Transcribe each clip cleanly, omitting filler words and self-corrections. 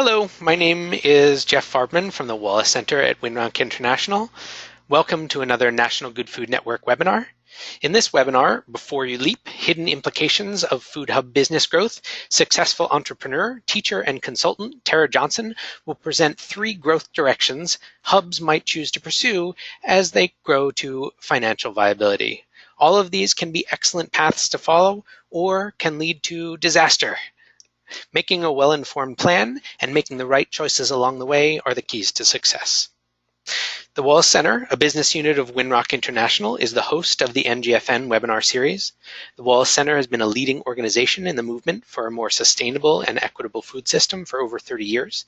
Hello, my name is Jeff Farbman from the Wallace Center at Winrock International. Welcome to another National Good Food Network webinar. In this webinar, Before You Leap, Hidden Implications of Food Hub Business Growth, successful entrepreneur, teacher, and consultant Tera Johnson will present 3 growth directions hubs might choose to pursue as they grow to financial viability. All of these can be excellent paths to follow or can lead to disaster. Making a well-informed plan and making the right choices along the way are the keys to success. The Wallace Center, a business unit of Winrock International, is the host of the NGFN webinar series. The Wallace Center has been a leading organization in the movement for a more sustainable and equitable food system for over 30 years.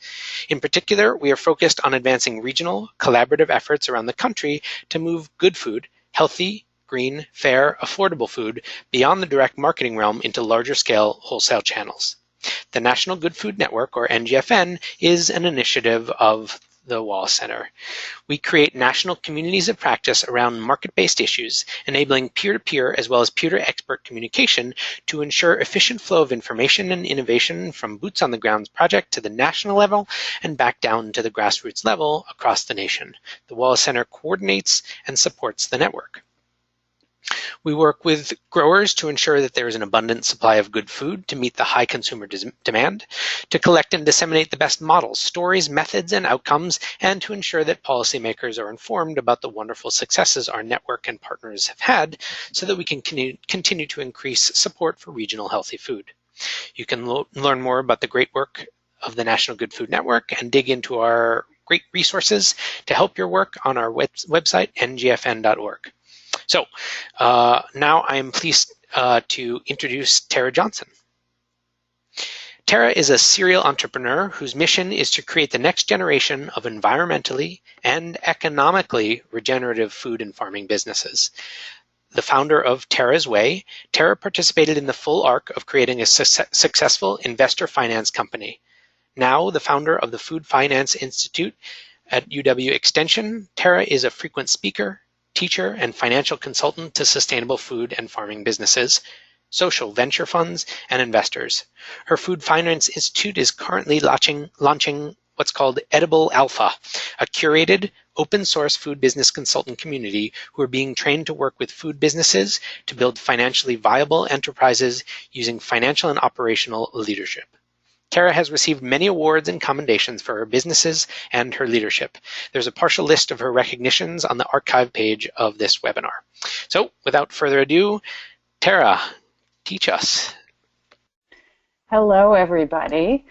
In particular, we are focused on advancing regional, collaborative efforts around the country to move good food, healthy, green, fair, affordable food beyond the direct marketing realm into larger scale wholesale channels. The National Good Food Network, or NGFN, is an initiative of the Wallace Center. We create national communities of practice around market-based issues, enabling peer-to-peer as well as peer-to-expert communication to ensure efficient flow of information and innovation from boots-on-the-ground project to the national level and back down to the grassroots level across the nation. The Wallace Center coordinates and supports the network. We work with growers to ensure that there is an abundant supply of good food to meet the high consumer demand, to collect and disseminate the best models, stories, methods, and outcomes, and to ensure that policymakers are informed about the wonderful successes our network and partners have had so that we can continue to increase support for regional healthy food. You can learn more about the great work of the National Good Food Network and dig into our great resources to help your work on our website, ngfn.org. So now I am pleased to introduce Tera Johnson. Tera is a serial entrepreneur whose mission is to create the next generation of environmentally and economically regenerative food and farming businesses. The founder of Tera's Way, Tera participated in the full arc of creating a successful investor finance company. Now the founder of the Food Finance Institute at UW Extension, Tera is a frequent speaker, teacher, and financial consultant to sustainable food and farming businesses, social venture funds, and investors. Her Food Finance Institute is currently launching what's called Edible Alpha, a curated, open-source food business consultant community who are being trained to work with food businesses to build financially viable enterprises using financial and operational leadership. Tera has received many awards and commendations for her businesses and her leadership. There's a partial list of her recognitions on the archive page of this webinar. So without further ado, Tera, teach us. Hello, everybody.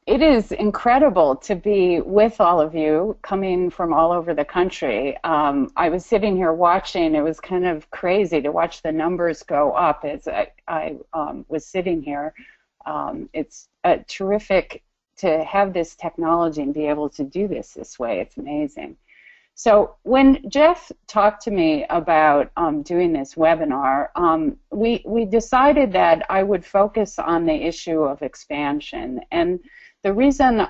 It is incredible to be with all of you coming from all over the country. I was sitting here watching. It was kind of crazy to watch the numbers go up as I was sitting here. It's terrific to have this technology and be able to do this way. It's amazing. So when Jeff talked to me about doing this webinar, we decided that I would focus on the issue of expansion. And the reason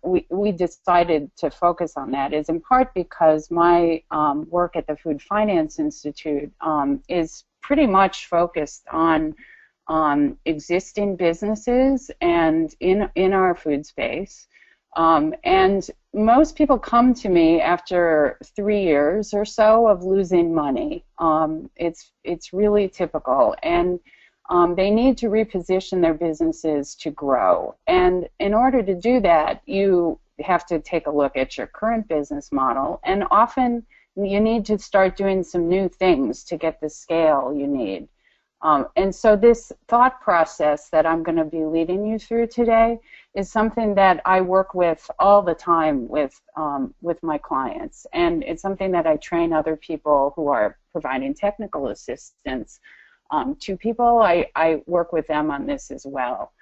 we decided to focus on that is in part because my work at the Food Finance Institute is pretty much focused on existing businesses and in our food space. And most people come to me after 3 years or so of losing money. It's really typical. And they need to reposition their businesses to grow. And in order to do that, you have to take a look at your current business model. And often you need to start doing some new things to get the scale you need. And so this thought process that I'm going to be leading you through today is something that I work with all the time with my clients. And it's something that I train other people who are providing technical assistance to people. I work with them on this as well.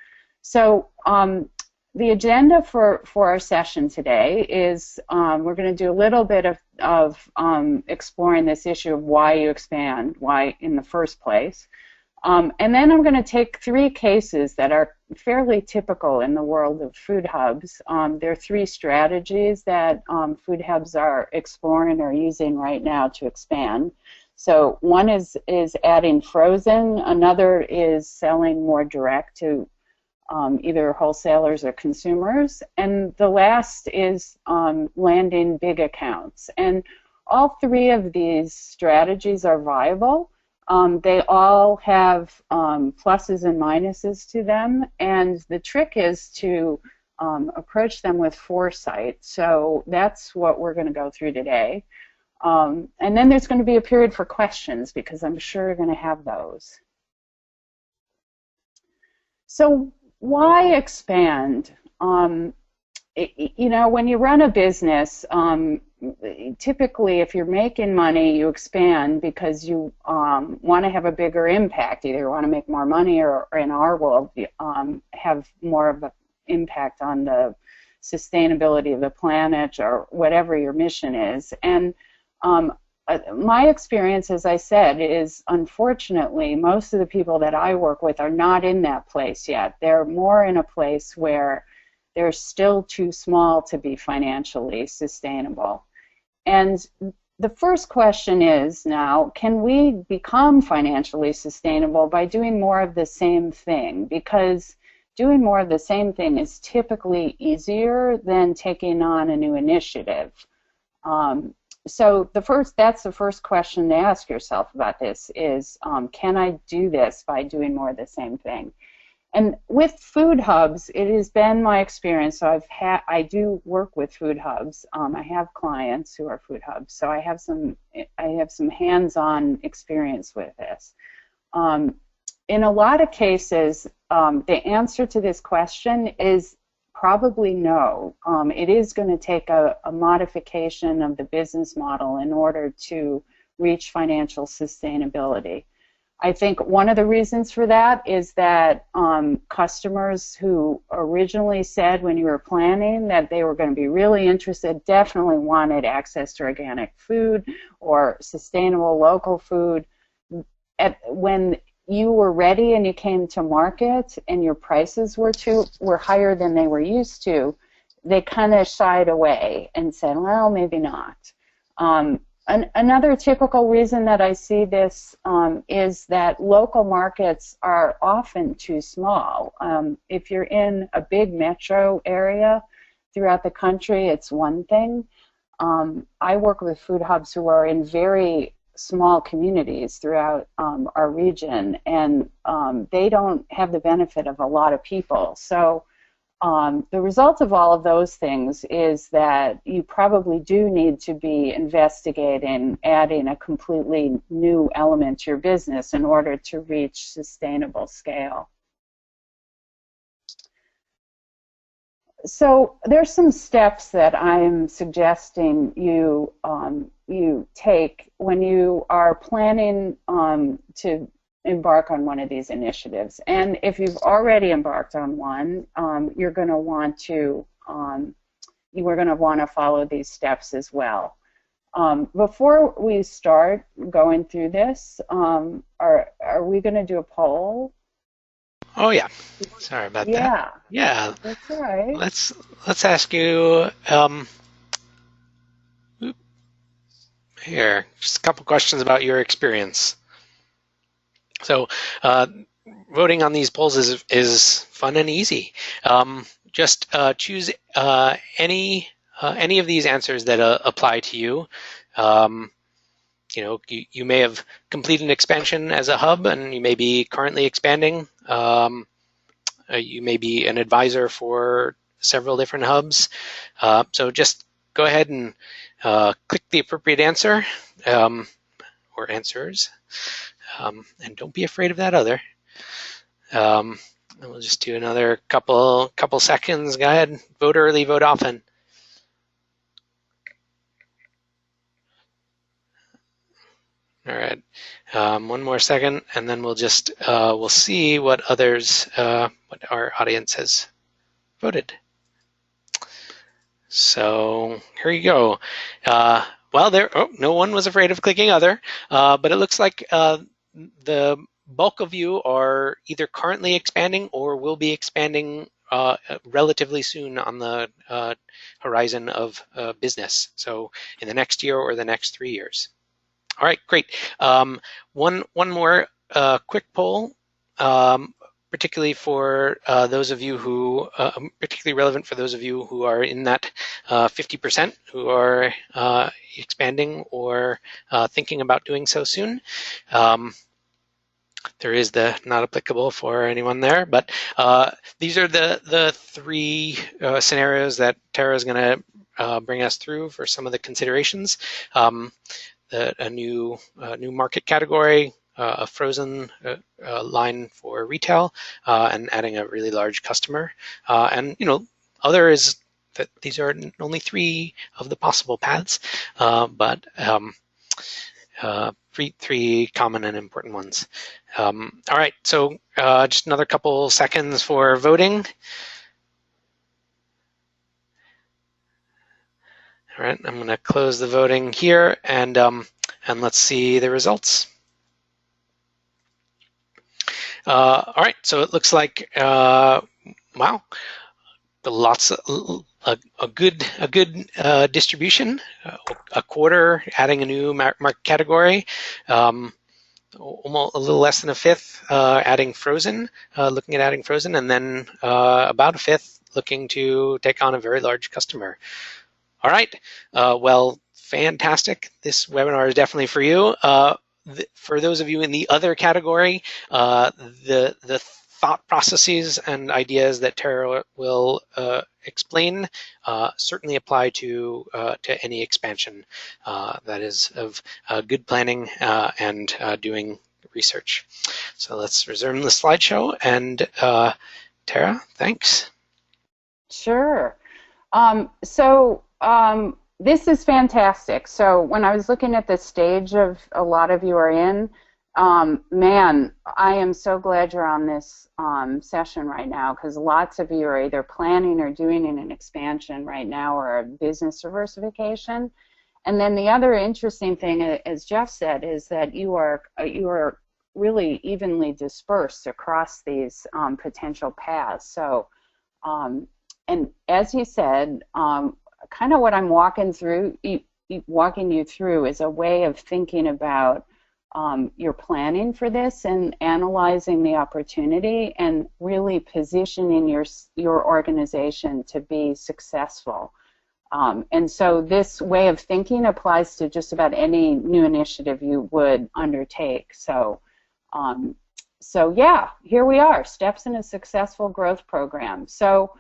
So the agenda for our session today is we're going to do a little bit of exploring this issue of why you expand, why in the first place. And then I'm going to take 3 cases that are fairly typical in the world of food hubs. There are 3 strategies that food hubs are exploring or using right now to expand. So one is adding frozen, another is selling more direct to either wholesalers or consumers. And the last is landing big accounts. And all three of these strategies are viable. They all have pluses and minuses to them, and the trick is to approach them with foresight. So that's what we're going to go through today. And then there's going to be a period for questions, because I'm sure you're going to have those. So why expand? You know, when you run a business, typically if you're making money, you expand because you want to have a bigger impact. Either you want to make more money, or in our world, have more of an impact on the sustainability of the planet, or whatever your mission is. And my experience, as I said, is unfortunately most of the people that I work with are not in that place yet. They're more in a place where they're still too small to be financially sustainable. And the first question is now, can we become financially sustainable by doing more of the same thing? Because doing more of the same thing is typically easier than taking on a new initiative. So that's the first question to ask yourself about this is, can I do this by doing more of the same thing? And with food hubs, it has been my experience. So I do work with food hubs. I have clients who are food hubs, so I have some hands-on experience with this. In a lot of cases, the answer to this question is probably no. It is going to take a modification of the business model in order to reach financial sustainability. I think one of the reasons for that is that customers who originally said when you were planning that they were going to be really interested definitely wanted access to organic food or sustainable local food. When you were ready and you came to market and your prices were higher than they were used to, they kind of shied away and said, well, maybe not. Another typical reason that I see this is that local markets are often too small. If you're in a big metro area throughout the country, it's one thing. I work with food hubs who are in very small communities throughout our region, and they don't have the benefit of a lot of people. So the result of all of those things is that you probably do need to be investigating adding a completely new element to your business in order to reach sustainable scale. So there's some steps that I'm suggesting you take when you are planning to embark on one of these initiatives. And if you've already embarked on one, you're going to want to follow these steps as well. Before we start going through this, are we going to do a poll? Oh yeah, sorry about that. Yeah, that's all right. Let's ask you here just a couple questions about your experience. So voting on these polls is fun and easy. Just choose any of these answers that apply to you. You know, you may have completed an expansion as a hub, and you may be currently expanding. You may be an advisor for several different hubs. So just go ahead and click the appropriate answer or answers, and don't be afraid of that other. And we'll just do another couple seconds. Go ahead, vote early, vote often. All right, one more second, and then we'll just we'll see what others, what our audience has voted. So here you go. Well, no one was afraid of clicking other, but it looks like the bulk of you are either currently expanding or will be expanding relatively soon on the horizon of business. So in the next year or the next 3 years. All right, great. One more quick poll. particularly for those of you who, particularly relevant for those of you who are in that 50% who are expanding or thinking about doing so soon. There is the not applicable for anyone there, but these are the three scenarios that Tara is going to bring us through for some of the considerations. A new market category, a frozen line for retail, and adding a really large customer. And other is that these are only three of the possible paths, but three common and important ones. All right, so just another couple seconds for voting. All right, I'm going to close the voting here, and let's see the results. All right, so it looks like wow, a good distribution. A quarter adding a new market category. Almost a little less than a fifth adding frozen, looking at adding frozen, and then about a fifth looking to take on a very large customer. All right, well, fantastic. This webinar is definitely for you. For those of you in the other category, the thought processes and ideas that Tara will explain certainly apply to any expansion that is of good planning and doing research. So let's resume the slideshow, and Tara, thanks. Sure. This is fantastic. So when I was looking at the stage of a lot of you are in, man, I am so glad you're on this session right now, because lots of you are either planning or doing an expansion right now, or a business diversification. And then the other interesting thing, as Jeff said, is that you are really evenly dispersed across these potential paths. So, and as he said, kind of what I'm walking you through is a way of thinking about your planning for this and analyzing the opportunity and really positioning your organization to be successful. And so this way of thinking applies to just about any new initiative you would undertake. So yeah, here we are, steps in a successful growth program. So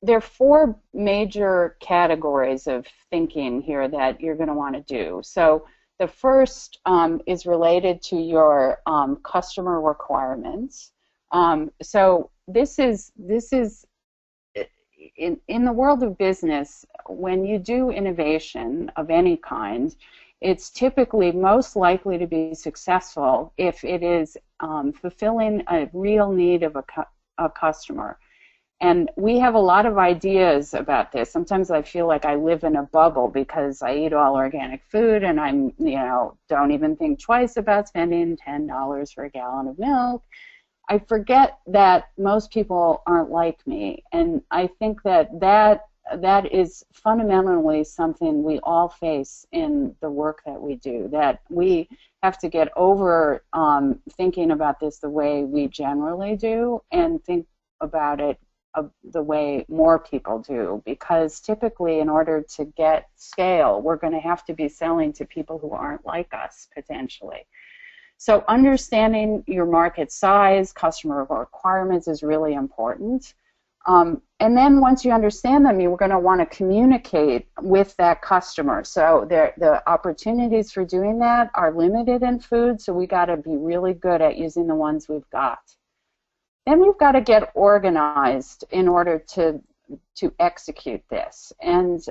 there are four major categories of thinking here that you're going to want to do. So the first is related to your customer requirements. So this is in the world of business, when you do innovation of any kind, it's typically most likely to be successful if it is fulfilling a real need of a customer. And we have a lot of ideas about this. Sometimes I feel like I live in a bubble because I eat all organic food, and I'm, don't even think twice about spending $10 for a gallon of milk. I forget that most people aren't like me, and I think that is fundamentally something we all face in the work that we do, that we have to get over thinking about this the way we generally do and think about it the way more people do, because typically in order to get scale, we're going to have to be selling to people who aren't like us, potentially. So understanding your market size, customer requirements is really important. And then once you understand them, you're going to want to communicate with that customer. So the opportunities for doing that are limited in food, so we got to be really good at using the ones we've got. Then we've got to get organized in order to execute this. And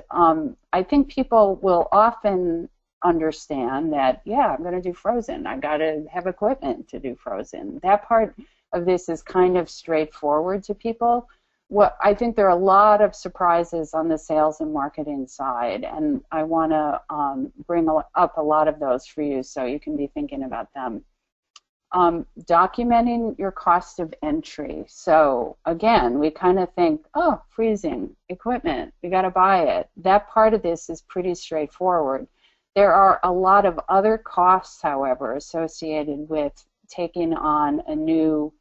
I think people will often understand that, yeah, I'm going to do frozen. I've got to have equipment to do frozen. That part of this is kind of straightforward to people. I think there are a lot of surprises on the sales and marketing side, and I want to bring up a lot of those for you so you can be thinking about them. Documenting your cost of entry. So again, we kind of think, oh, freezing, equipment, we got to buy it. That part of this is pretty straightforward. There are a lot of other costs, however, associated with taking on a new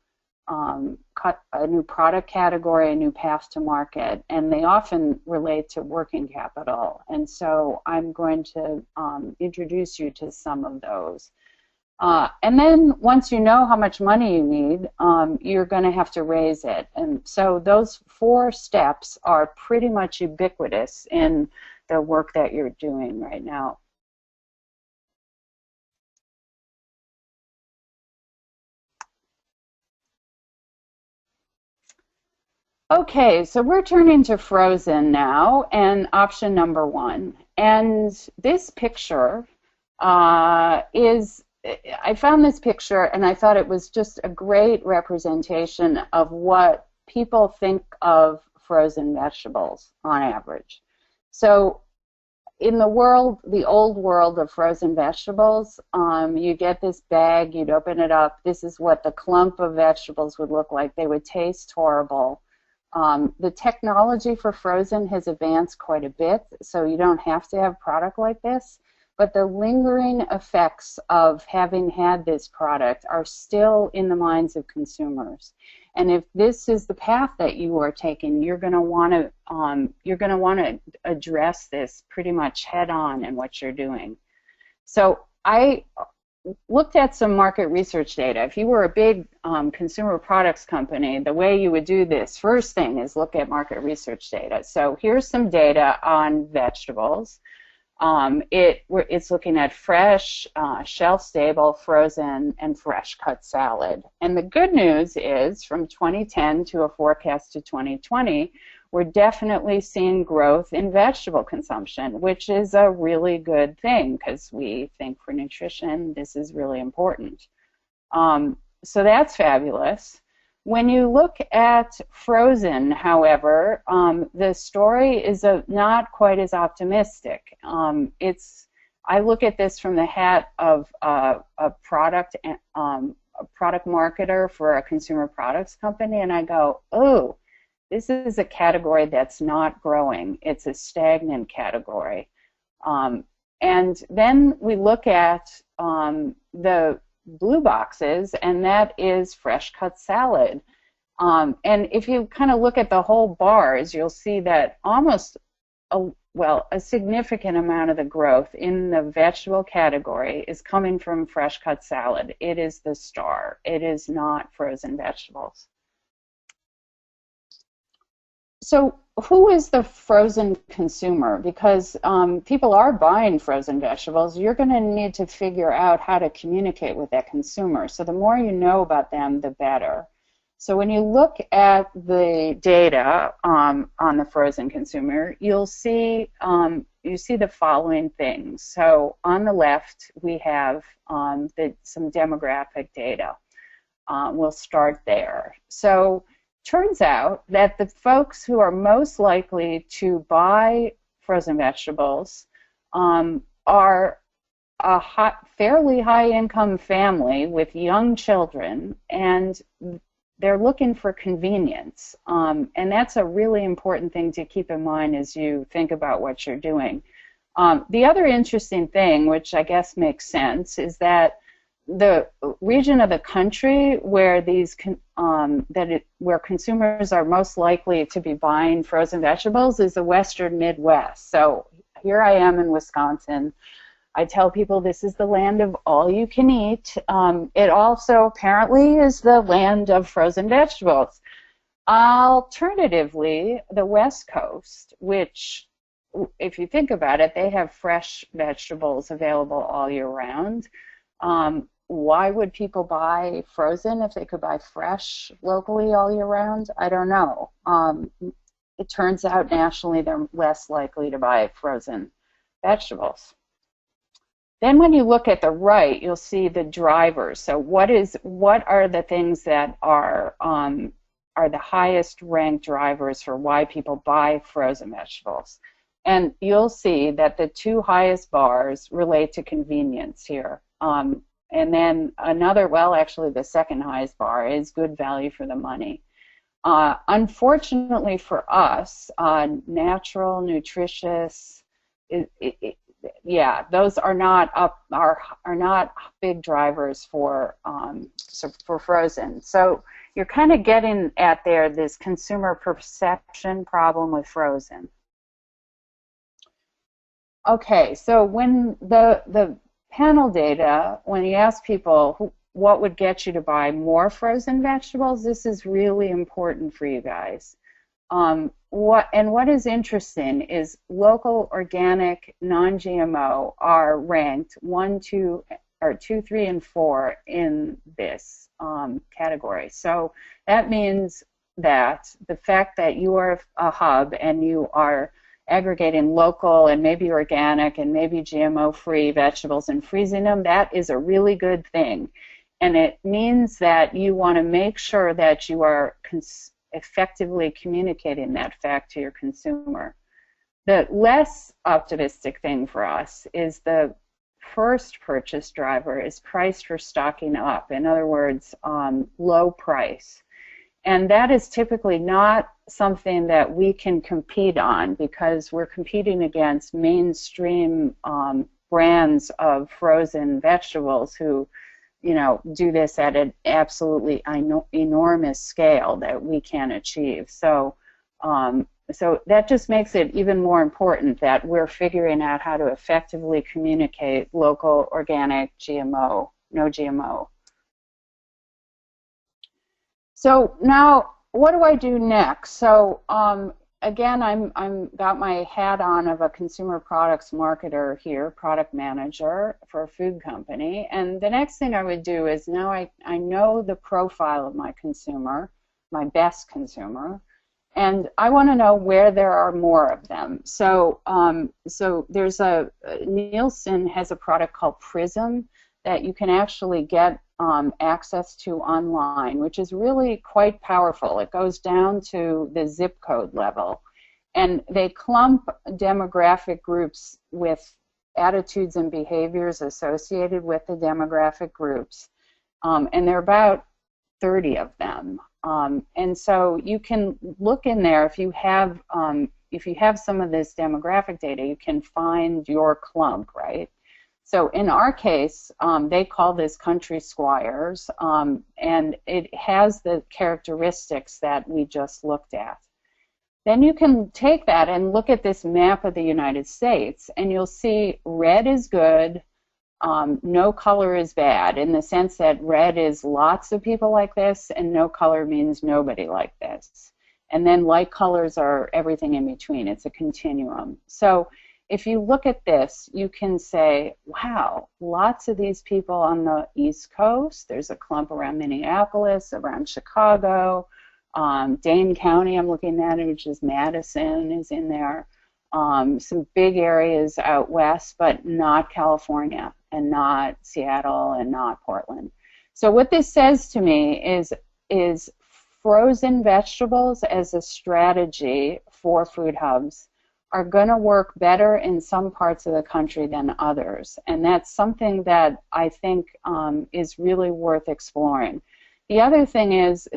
a new product category, a new path to market, and they often relate to working capital. And so I'm going to introduce you to some of those. And then once you know how much money you need, you're going to have to raise it. And so those 4 steps are pretty much ubiquitous in the work that you're doing right now. Okay, so we're turning to frozen now, and option number 1. And this picture I found this picture and I thought it was just a great representation of what people think of frozen vegetables on average. So in the world, the old world of frozen vegetables, you get this bag, you'd open it up, this is what the clump of vegetables would look like. They would taste horrible. The technology for frozen has advanced quite a bit, so you don't have to have a product like this. But the lingering effects of having had this product are still in the minds of consumers. And if this is the path that you are taking, you're going to want to address this pretty much head on in what you're doing. So I looked at some market research data. If you were a big consumer products company, the way you would do this first thing is look at market research data. So here's some data on vegetables. It's looking at fresh, shelf-stable, frozen, and fresh-cut salad. And the good news is, from 2010 to a forecast to 2020, we're definitely seeing growth in vegetable consumption, which is a really good thing because we think for nutrition this is really important. So that's fabulous. When you look at frozen, however, the story is not quite as optimistic. I look at this from the hat of a product marketer for a consumer products company, and I go, oh, this is a category that's not growing. It's a stagnant category. And then we look at the blue boxes, and that is fresh cut salad. And if you kind of look at the whole bars, you'll see that almost a significant amount of the growth in the vegetable category is coming from fresh cut salad. It is the star. It is not frozen vegetables. So who is the frozen consumer? Because people are buying frozen vegetables. You're going to need to figure out how to communicate with that consumer. So the more you know about them, the better. So when you look at the data on the frozen consumer, you'll see the following things. So on the left, we have some demographic data. We'll start there. So turns out that the folks who are most likely to buy frozen vegetables are a fairly high-income family with young children, and they're looking for convenience. And that's a really important thing to keep in mind as you think about what you're doing. The other interesting thing, which I guess makes sense, is that the region of the country where where consumers are most likely to be buying frozen vegetables is the Western Midwest. So here I am in Wisconsin. I tell people this is the land of all you can eat. It also apparently is the land of frozen vegetables. Alternatively, the West Coast, which, if you think about it, they have fresh vegetables available all year round. Why would people buy frozen if they could buy fresh locally all year round? I don't know. It turns out nationally they're less likely to buy frozen vegetables. Then when you look at the right, you'll see the drivers. So what are the things that are the highest ranked drivers for why people buy frozen vegetables? And you'll see that the 2 highest bars relate to convenience here. And then actually the second highest bar is good value for the money. Unfortunately for us, natural, nutritious, those are not big drivers for frozen. So you're kind of getting at there this consumer perception problem with frozen. Okay, so when the panel data, when you ask people what would get you to buy more frozen vegetables, this is really important for you guys. What is interesting is local, organic, non-GMO are ranked 1, 2, 3, and 4 in this category. So that means that the fact that you are a hub and you are aggregating local and maybe organic and maybe GMO-free vegetables and freezing them, that is a really good thing. And it means that you want to make sure that you are effectively communicating that fact to your consumer. The less optimistic thing for us is the first purchase driver is priced for stocking up. In other words, low price. And that is typically not something that we can compete on because we're competing against mainstream brands of frozen vegetables who, you know, do this at an absolutely enormous scale that we can't achieve. So, so that just makes it even more important that we're figuring out how to effectively communicate local, organic, GMO, no GMO. So now, what do I do next? So again, I'm got my hat on of a consumer products marketer here, product manager for a food company. And the next thing I would do is now I know the profile of my consumer, my best consumer, and I want to know where there are more of them. So so there's Nielsen has a product called Prism that you can actually get access to online, which is really quite powerful. It goes down to the zip code level. And they clump demographic groups with attitudes and behaviors associated with the demographic groups. And there are about 30 of them. And so you can look in there if you have some of this demographic data, you can find your clump, right? So in our case, they call this country squires, and it has the characteristics that we just looked at. Then you can take that and look at this map of the United States, and you'll see red is good, no color is bad, in the sense that red is lots of people like this, and no color means nobody like this. And then light colors are everything in between. It's a continuum. So if you look at this, you can say, wow, lots of these people on the East Coast. There's a clump around Minneapolis, around Chicago, Dane County I'm looking at, which is Madison is in there. Some big areas out west, but not California, and not Seattle, and not Portland. So what this says to me is frozen vegetables as a strategy for food hubs are going to work better in some parts of the country than others. And that's something that I think is really worth exploring. The other thing is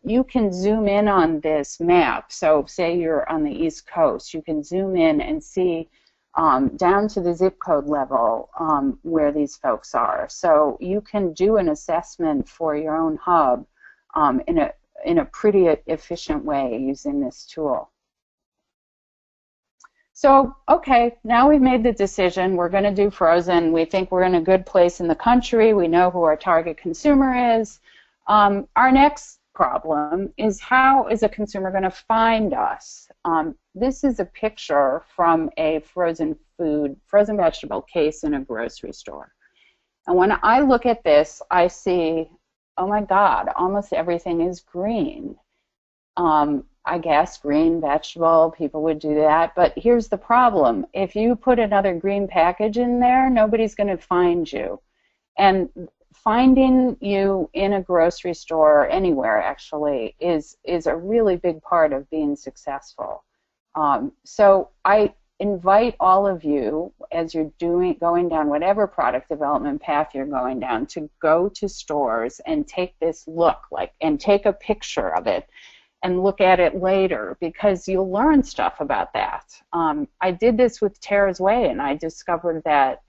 you can zoom in on this map. So say you're on the East Coast, you can zoom in and see down to the zip code level where these folks are. So you can do an assessment for your own hub in a pretty efficient way using this tool. So, okay, now we've made the decision. We're going to do frozen. We think we're in a good place in the country. We know who our target consumer is. Our next problem is, how is a consumer going to find us? This is a picture from a frozen vegetable case in a grocery store. And when I look at this, I see, oh my God, almost everything is green. I guess green vegetable, people would do that. But here's the problem. If you put another green package in there, nobody's going to find you. And finding you in a grocery store, or anywhere actually, is a really big part of being successful. So I invite all of you, as you're going down whatever product development path you're going down, to go to stores and take this look, and take a picture of it and look at it later, because you'll learn stuff about that. I did this with Tera's Way, and I discovered that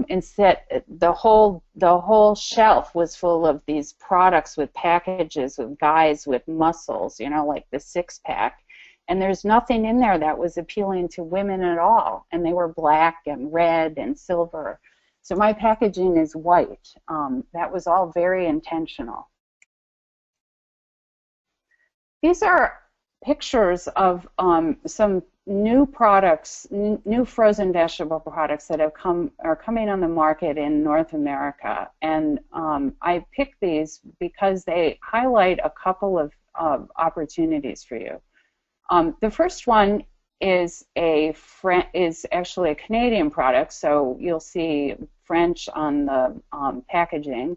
Instead, the whole shelf was full of these products with packages with guys with muscles, like the six-pack. And there's nothing in there that was appealing to women at all. And they were black and red and silver. So my packaging is white. That was all very intentional. These are pictures of some new products, new frozen vegetable products that are coming on the market in North America. And I picked these because they highlight a couple of opportunities for you. The first one is actually a Canadian product, so you'll see French on the packaging.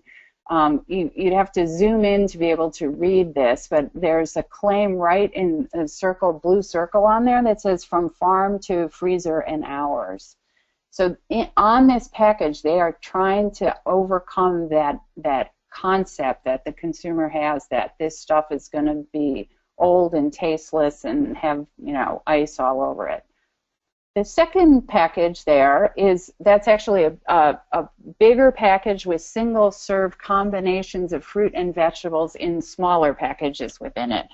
You'd have to zoom in to be able to read this, but there's a claim right in a blue circle on there that says from farm to freezer in hours. So on this package, they are trying to overcome that concept that the consumer has that this stuff is going to be old and tasteless and have ice all over it. The second package that's actually a bigger package with single serve combinations of fruit and vegetables in smaller packages within it.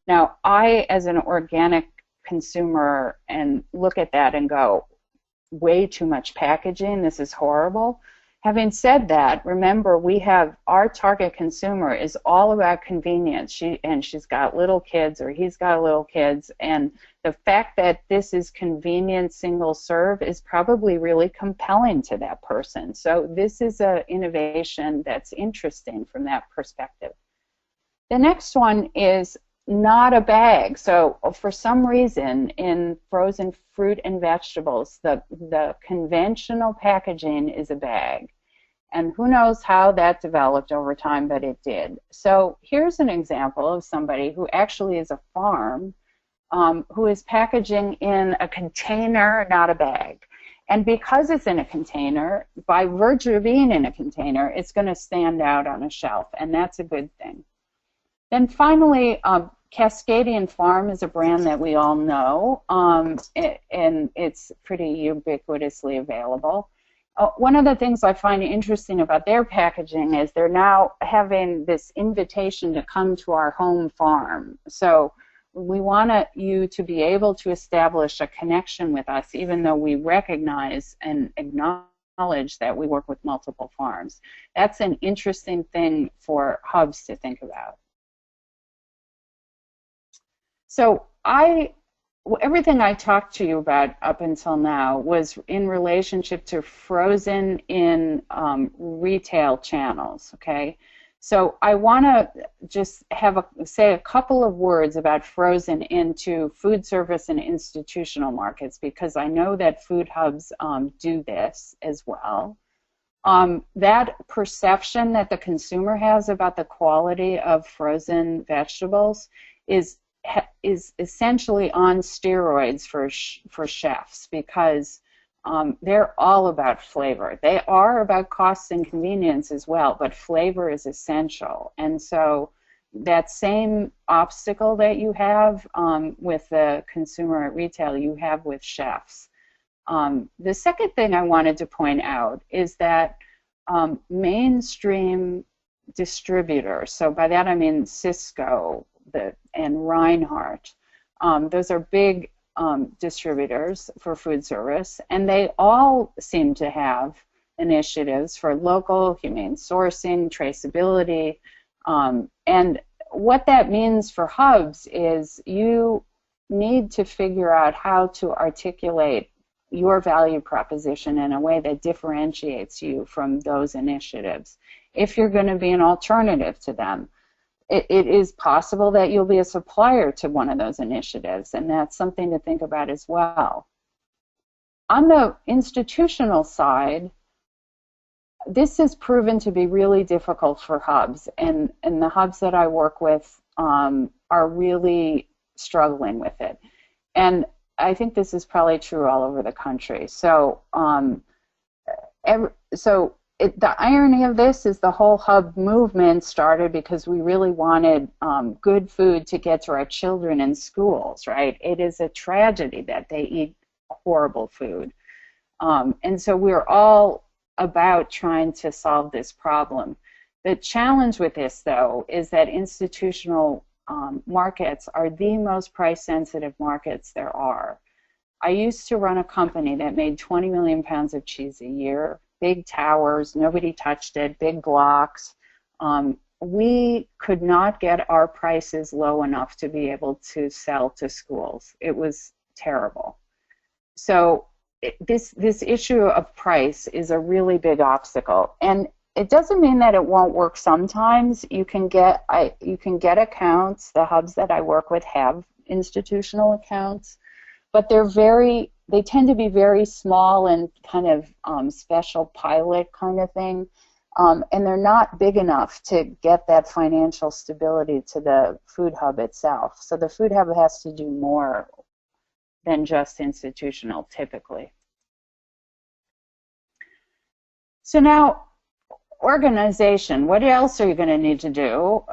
Now, I, as an organic consumer, and look at that and go, way too much packaging, this is horrible. Having said that, remember, our target consumer is all about convenience. She's got little kids, or he's got little kids, and the fact that this is convenient single serve is probably really compelling to that person. So this is an innovation that's interesting from that perspective. The next one is not a bag. So for some reason in frozen fruit and vegetables, the conventional packaging is a bag. And who knows how that developed over time, but it did. So here's an example of somebody who actually is a farm who is packaging in a container, not a bag. And because it's in a container, by virtue of being in a container, it's going to stand out on a shelf, and that's a good thing. Then finally, Cascadian Farm is a brand that we all know, and it's pretty ubiquitously available. One of the things I find interesting about their packaging is they're now having this invitation to come to our home farm. So we want you to be able to establish a connection with us, even though we recognize and acknowledge that we work with multiple farms. That's an interesting thing for hubs to think about. So everything I talked to you about up until now was in relationship to frozen in retail channels, okay? So I want to just say a couple of words about frozen into food service and institutional markets, because I know that food hubs do this as well. That perception that the consumer has about the quality of frozen vegetables is essentially on steroids for chefs, because they're all about flavor. They are about cost and convenience as well, but flavor is essential. And so that same obstacle that you have with the consumer at retail, you have with chefs. The second thing I wanted to point out is that mainstream distributors, so by that I mean Cisco, and Reinhardt. Those are big distributors for food service, and they all seem to have initiatives for local humane sourcing, traceability, and what that means for hubs is you need to figure out how to articulate your value proposition in a way that differentiates you from those initiatives if you're going to be an alternative to them. It is possible that you'll be a supplier to one of those initiatives, and that's something to think about as well. On the institutional side, this has proven to be really difficult for hubs, and the hubs that I work with are really struggling with it. And I think this is probably true all over the country. So, the irony of this is the whole hub movement started because we really wanted good food to get to our children in schools, right? It is a tragedy that they eat horrible food. And so we're all about trying to solve this problem. The challenge with this, though, is that institutional markets are the most price-sensitive markets there are. I used to run a company that made 20 million pounds of cheese a year, big towers, nobody touched it, big blocks. We could not get our prices low enough to be able to sell to schools. It was terrible. So this issue of price is a really big obstacle, and it doesn't mean that it won't work sometimes. You can get accounts. The hubs that I work with have institutional accounts, but they tend to be very small and kind of special pilot kind of thing, and they're not big enough to get that financial stability to the food hub itself. So the food hub has to do more than just institutional typically. So now, organization. What else are you going to need to do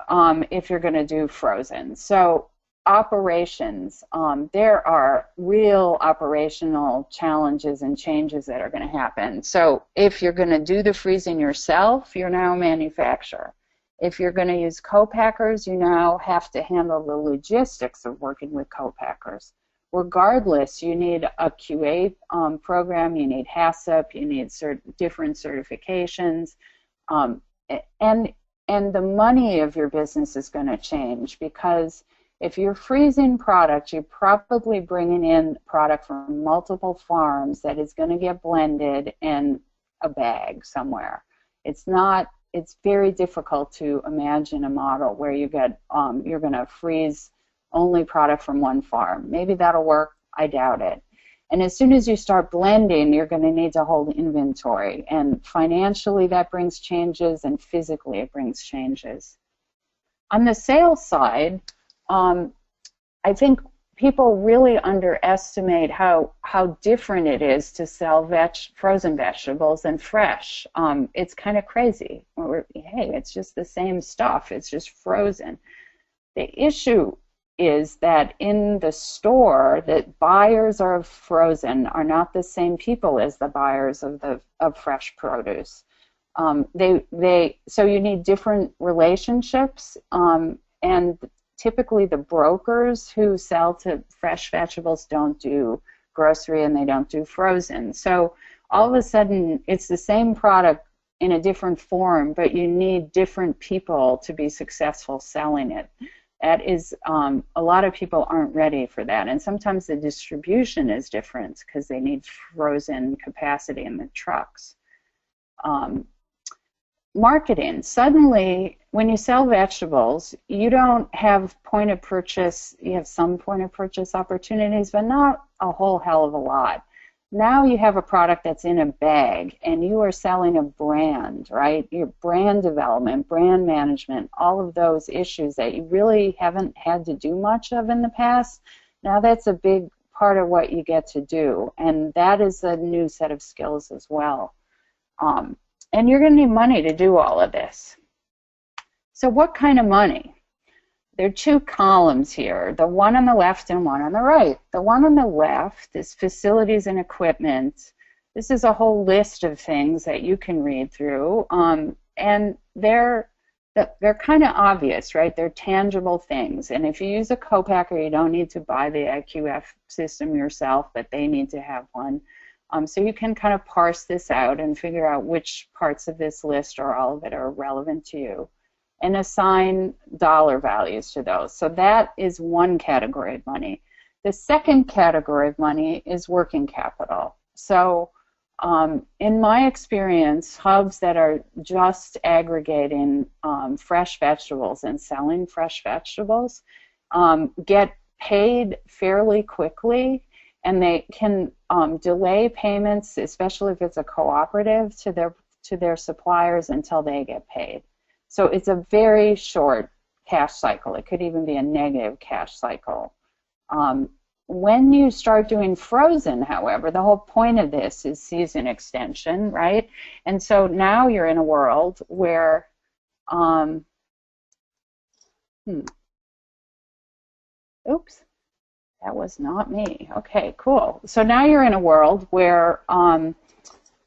if you're going to do frozen? So operations. There are real operational challenges and changes that are going to happen. So if you're going to do the freezing yourself, you're now a manufacturer. If you're going to use co-packers, you now have to handle the logistics of working with co-packers. Regardless, you need a QA program, you need HACCP, you need different certifications, and the money of your business is going to change, because if you're freezing product, you're probably bringing in product from multiple farms that is going to get blended in a bag somewhere. It's very difficult to imagine a model where you're going to freeze only product from one farm. Maybe that'll work. I doubt it. And as soon as you start blending, you're going to need to hold inventory. And financially, that brings changes, and physically, it brings changes. On the sales side, I think people really underestimate how different it is to sell frozen vegetables and fresh. It's kind of crazy. Hey, it's just the same stuff. It's just frozen. The issue is that in the store, that buyers of frozen are not the same people as the buyers of fresh produce. So you need different relationships, and typically the brokers who sell to fresh vegetables don't do grocery and they don't do frozen. So all of a sudden it's the same product in a different form, but you need different people to be successful selling it. That is, a lot of people aren't ready for that, and sometimes the distribution is different because they need frozen capacity in the trucks. Marketing. Suddenly, when you sell vegetables, you don't have point of purchase. You have some point of purchase opportunities, but not a whole hell of a lot. Now you have a product that's in a bag, and you are selling a brand, right? Your brand development, brand management, all of those issues that you really haven't had to do much of in the past. Now that's a big part of what you get to do, and that is a new set of skills as well. And you're going to need money to do all of this. So what kind of money? There are two columns here, the one on the left and one on the right. The one on the left is facilities and equipment. This is a whole list of things that you can read through, and they're kind of obvious, right? They're tangible things. And if you use a co-packer, you don't need to buy the IQF system yourself, but they need to have one. So you can kind of parse this out and figure out which parts of this list or all of it are relevant to you, and assign dollar values to those. So that is one category of money. The second category of money is working capital. So in my experience, hubs that are just aggregating fresh vegetables and selling fresh vegetables get paid fairly quickly, and they can delay payments, especially if it's a cooperative, to their suppliers until they get paid. So it's a very short cash cycle. It could even be a negative cash cycle. When you start doing frozen, however, the whole point of this is season extension, right? And so now you're in a world where, Oops, that was not me. Okay, cool. So now you're in a world where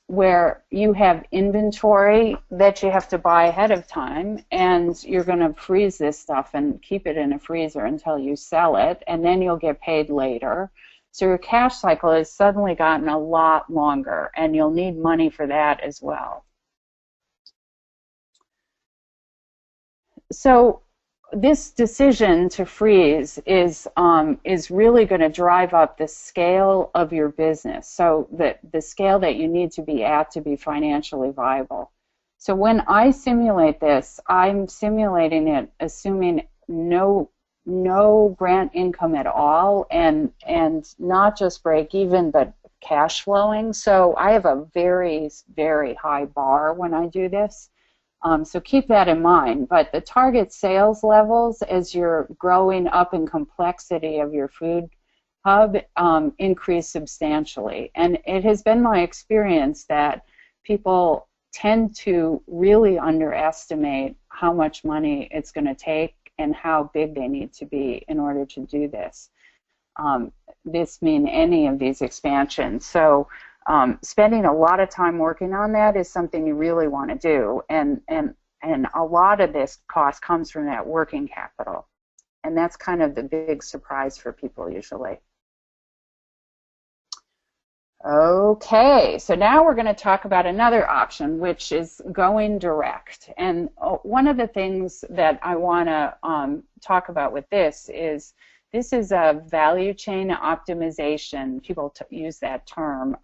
where you have inventory that you have to buy ahead of time, and you're going to freeze this stuff and keep it in a freezer until you sell it, and then you'll get paid later. So your cash cycle has suddenly gotten a lot longer, and you'll need money for that as well. So this decision to freeze is really going to drive up the scale of your business, so that the scale that you need to be at to be financially viable. So when I simulate this, I'm simulating it assuming no grant income at all, and not just break even, but cash flowing. So I have a very, very high bar when I do this. So keep that in mind. But the target sales levels, as you're growing up in complexity of your food hub, increase substantially. And it has been my experience that people tend to really underestimate how much money it's going to take and how big they need to be in order to do this. This means any of these expansions. So spending a lot of time working on that is something you really want to do, and a lot of this cost comes from that working capital, and that's kind of the big surprise for people usually. Okay, so now we're going to talk about another option, which is going direct. And one of the things that I want to talk about with this is a value chain optimization. People use that term,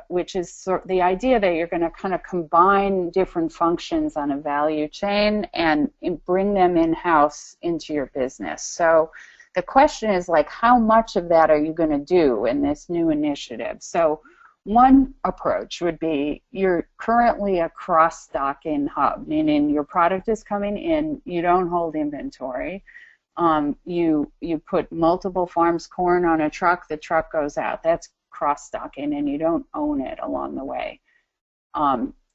which is the idea that you're going to kind of combine different functions on a value chain and bring them in-house into your business. So the question is, like, how much of that are you going to do in this new initiative? So one approach would be, you're currently a cross-stocking hub, meaning your product is coming in, you don't hold inventory. You put multiple farms corn on a truck, the truck goes out. That's cross-stocking, and you don't own it along the way.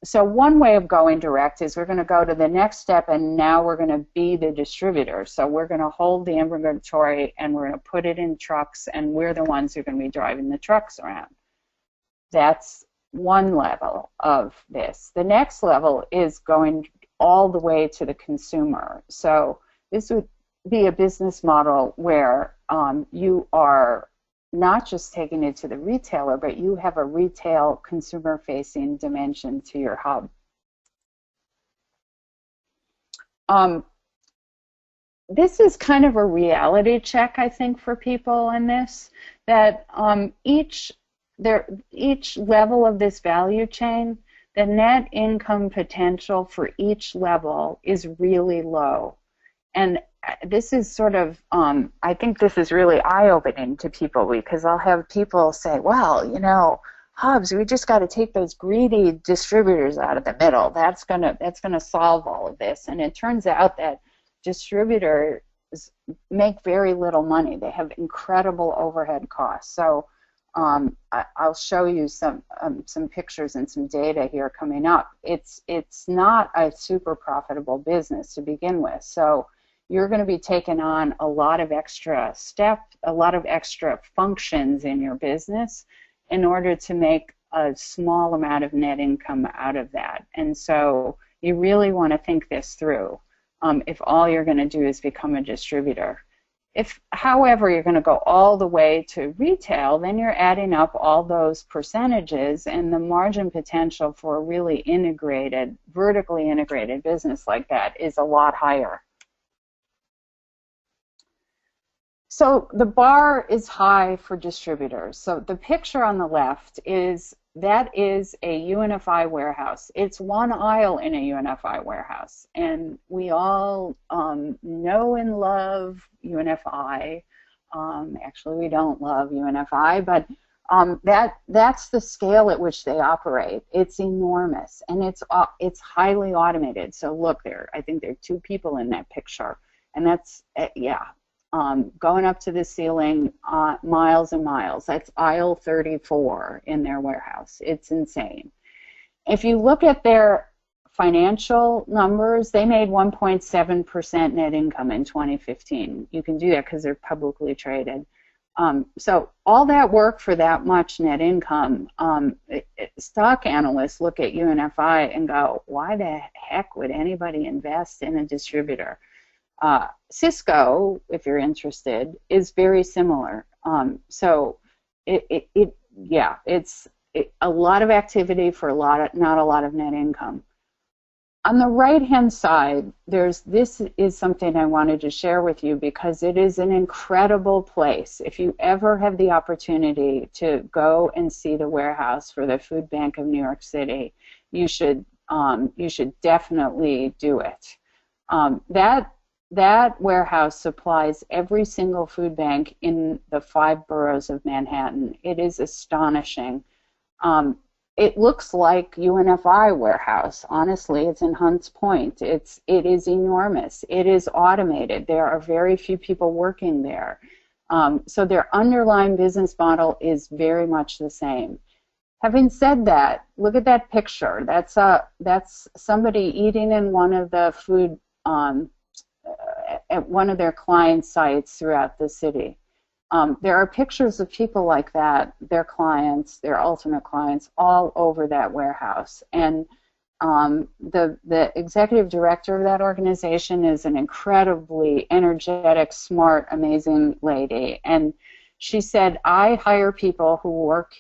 So one way of going direct is we're going to go to the next step, and now we're going to be the distributor. So we're going to hold the inventory, and we're going to put it in trucks, and we're the ones who are going to be driving the trucks around. That's one level of this. The next level is going all the way to the consumer. So this would be a business model where you are not just taking it to the retailer, but you have a retail consumer-facing dimension to your hub. This is kind of a reality check, I think, for people in this, that each level of this value chain, the net income potential for each level is really low. And this is sort of, I think this is really eye-opening to people, because I'll have people say, well, you know, hubs, we just got to take those greedy distributors out of the middle. That's gonna solve all of this. And it turns out that distributors make very little money. They have incredible overhead costs. So I'll show you some pictures and some data here coming up. It's not a super profitable business to begin with. So you're going to be taking on a lot of extra steps, a lot of extra functions in your business in order to make a small amount of net income out of that. And so you really want to think this through if all you're going to do is become a distributor. If, however, you're going to go all the way to retail, then you're adding up all those percentages, and the margin potential for a really integrated, vertically integrated business like that is a lot higher. So the bar is high for distributors. So the picture on the left is a UNFI warehouse. It's one aisle in a UNFI warehouse, and we all know and love UNFI. Actually, we don't love UNFI, but that's the scale at which they operate. It's enormous, and it's highly automated. So look there, I think there are 2 people in that picture, and that's going up to the ceiling, miles and miles. That's aisle 34 in their warehouse. It's insane. If you look at their financial numbers, they made 1.7% net income in 2015. You can do that because they're publicly traded. So all that work for that much net income, stock analysts look at UNFI and go, why the heck would anybody invest in a distributor? Cisco, if you're interested, is very similar. So it's a lot of activity for not a lot of net income. On the right-hand side, this is something I wanted to share with you because it is an incredible place. If you ever have the opportunity to go and see the warehouse for the Food Bank of New York City, you should definitely do it. That warehouse supplies every single food bank in the 5 boroughs of Manhattan. It is astonishing. It looks like UNFI warehouse. Honestly, it's in Hunts Point. It is enormous. It is automated. There are very few people working there. So their underlying business model is very much the same. Having said that, look at that picture. That's somebody eating in one of the food at one of their client sites throughout the city. There are pictures of people like that, their clients, their ultimate clients, all over that warehouse. And the executive director of that organization is an incredibly energetic, smart, amazing lady. And she said, I hire people who work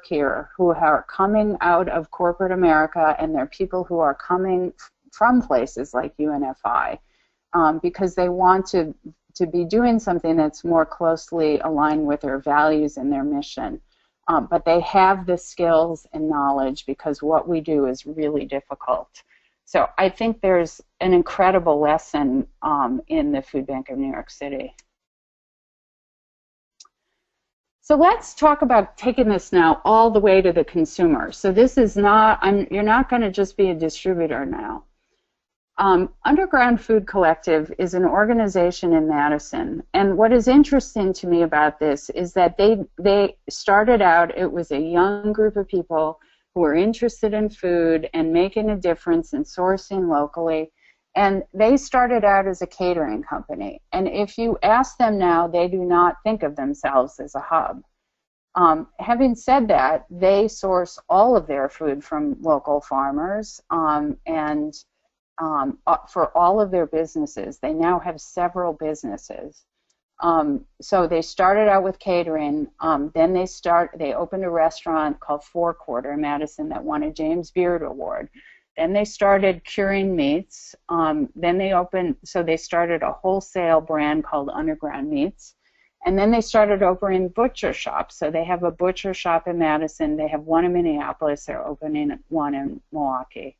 here who are coming out of corporate America, and they're people who are coming from places like UNFI because they want to be doing something that's more closely aligned with their values and their mission. But they have the skills and knowledge because what we do is really difficult. So I think there's an incredible lesson in the Food Bank of New York City. So let's talk about taking this now all the way to the consumer. So this is not, you're not going to just be a distributor now. Underground Food Collective is an organization in Madison, and what is interesting to me about this is that they started out, it was a young group of people who were interested in food and making a difference in sourcing locally, and they started out as a catering company. And if you ask them now, they do not think of themselves as a hub. Having said that, they source all of their food from local farmers, and for all of their businesses. They now have several businesses. So they started out with catering. Then they opened a restaurant called Four Quarter in Madison that won a James Beard Award. Then they started curing meats. Then they started a wholesale brand called Underground Meats. And then they started opening butcher shops. So they have a butcher shop in Madison. They have one in Minneapolis. They're opening one in Milwaukee.